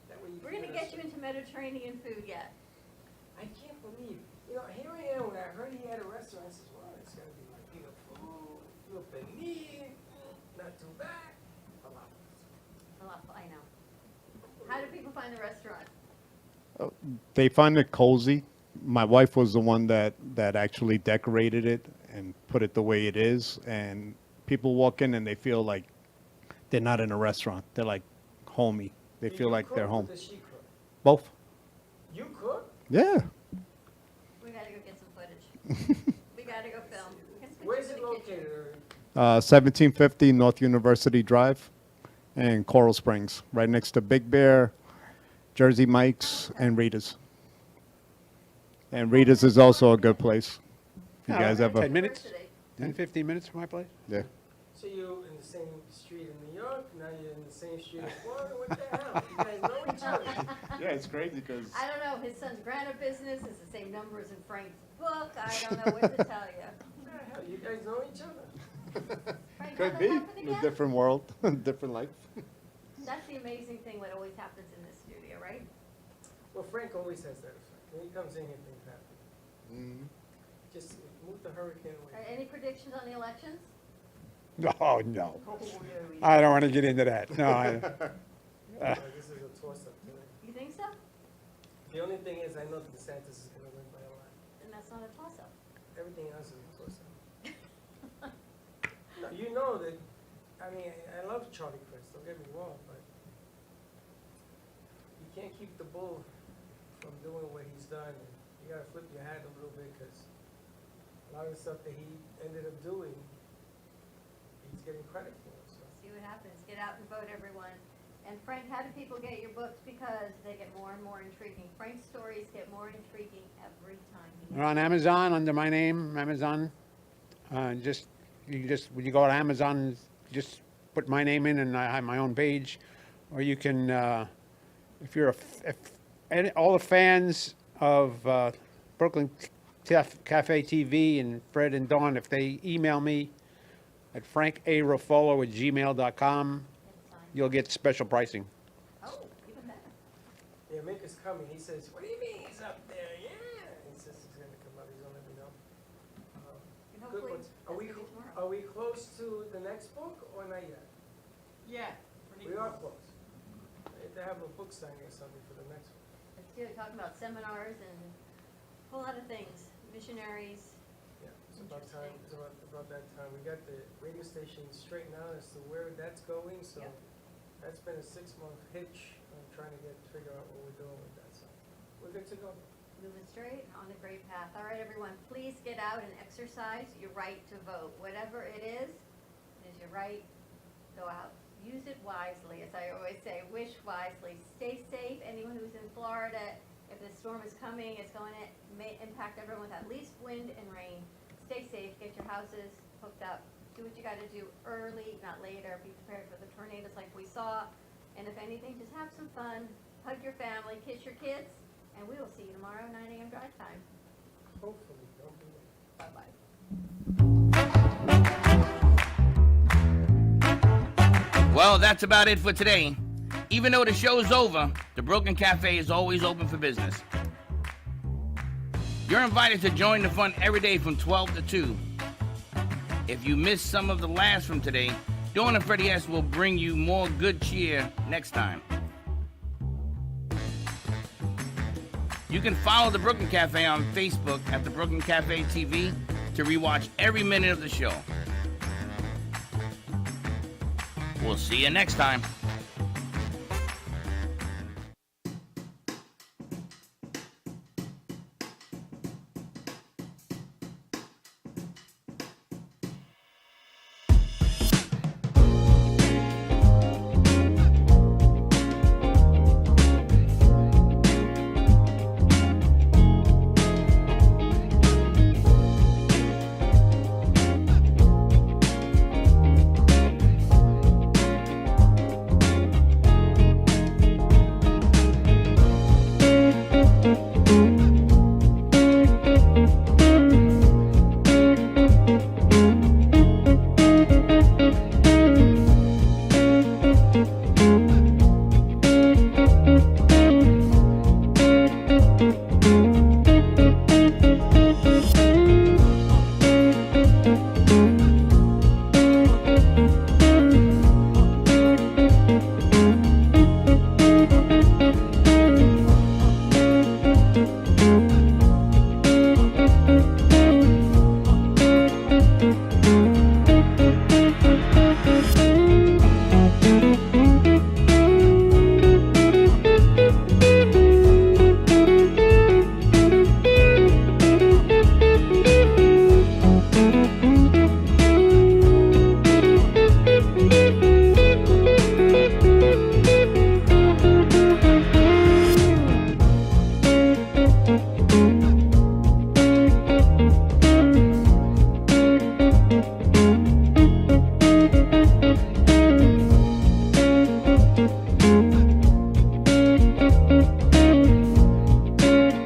That way you We're can going to get you into Mediterranean food yet. I can't believe, here I am when I heard he had a restaurant. I said, well, it's going to be like food, little panini, not too bad. Falafel, I know. How do people find the restaurant? They find it cozy. My wife was the one that actually decorated it and put it the way it is. And people walk in and they feel like they're not in a restaurant. They're like homey. They feel like they're home. Does she cook? Both. You cook? Yeah. We got to go get some footage. We got to go film. Where's it located? 1750 North University Drive in Coral Springs, right next to Big Bear, Jersey Mike's, and Rita's. And Rita's is also a good place. If you guys ever 10 minutes? 10, 15 minutes from my place? Yeah. So you in the same street in New York, now you're in the same street in Florida. What the hell? You guys know each other. Yeah, it's crazy because I don't know. His son's granite business is the same numbers in Frank's book. I don't know what to tell you. What the hell? You guys know each other. Frank, could how be that happen in a again? different world, different life. That's the amazing thing what always happens in this studio, right? Well, Frank always says that. When he comes in here, things happen. Just move the hurricane away. Any predictions on the elections? Oh, no. I don't want to get into that. No, This is a toss-up tonight. You think so? The only thing is, I know that DeSantis is going to win by a lot. Then that's not a toss-up. Everything else is a toss-up. No, you know that, I love Charlie Crist, don't get me wrong, but you can't keep the bull from doing what he's done. And you got to flip your hat a little bit because a lot of the stuff that he ended up doing, he's getting credit for. So. See what happens. Get out and vote, everyone. And Frank, how do people get your books? Because they get more and more intriguing. Frank's stories get more intriguing every time. They're on Amazon under my name, Amazon. When you go to Amazon, just put my name in, and I have my own page. Or you can, if you're all the fans of Brooklyn Cafe TV and Fred and Dawn, if they email me at frankarofolo@gmail.com, you'll get special pricing. Oh, even better. Yeah, Mick is coming. He says, "What do you mean he's up there?" Yeah. He says he's going to come up. He's going to let me know. Good ones. Are we close to the next book or not yet? Yeah. We are close. They have a book signing or something for the next one. Let's do it. Talking about seminars and a whole lot of things. Missionaries. Yeah, it's about time. It's about that time. We got the radio station straightened out as to where that's going. So that's been a 6-month hitch. I'm trying to figure out what we're doing with that. So we're good to go. Moving straight on the great path. All right, everyone, please get out and exercise your right to vote. Whatever it is your right. Go out. Use it wisely, as I always say. Wish wisely. Stay safe. Anyone who's in Florida, if the storm is coming, it's going to impact everyone with at least wind and rain. Stay safe. Get your houses hooked up. Do what you got to do early, not later. Be prepared for the tornadoes like we saw. And if anything, just have some fun. Hug your family. Kiss your kids. And we will see you tomorrow, 9 a.m. drive time. Hopefully, don't be late. Bye-bye. Well, that's about it for today. Even though the show's over, the Brooklyn Cafe is always open for business. You're invited to join the fun every day from 12 to 2. If you missed some of the laughs from today, Dawn and Freddie S. will bring you more good cheer next time. You can follow the Brooklyn Cafe on Facebook at the Brooklyn Cafe TV to rewatch every minute of the show. We'll see you next time.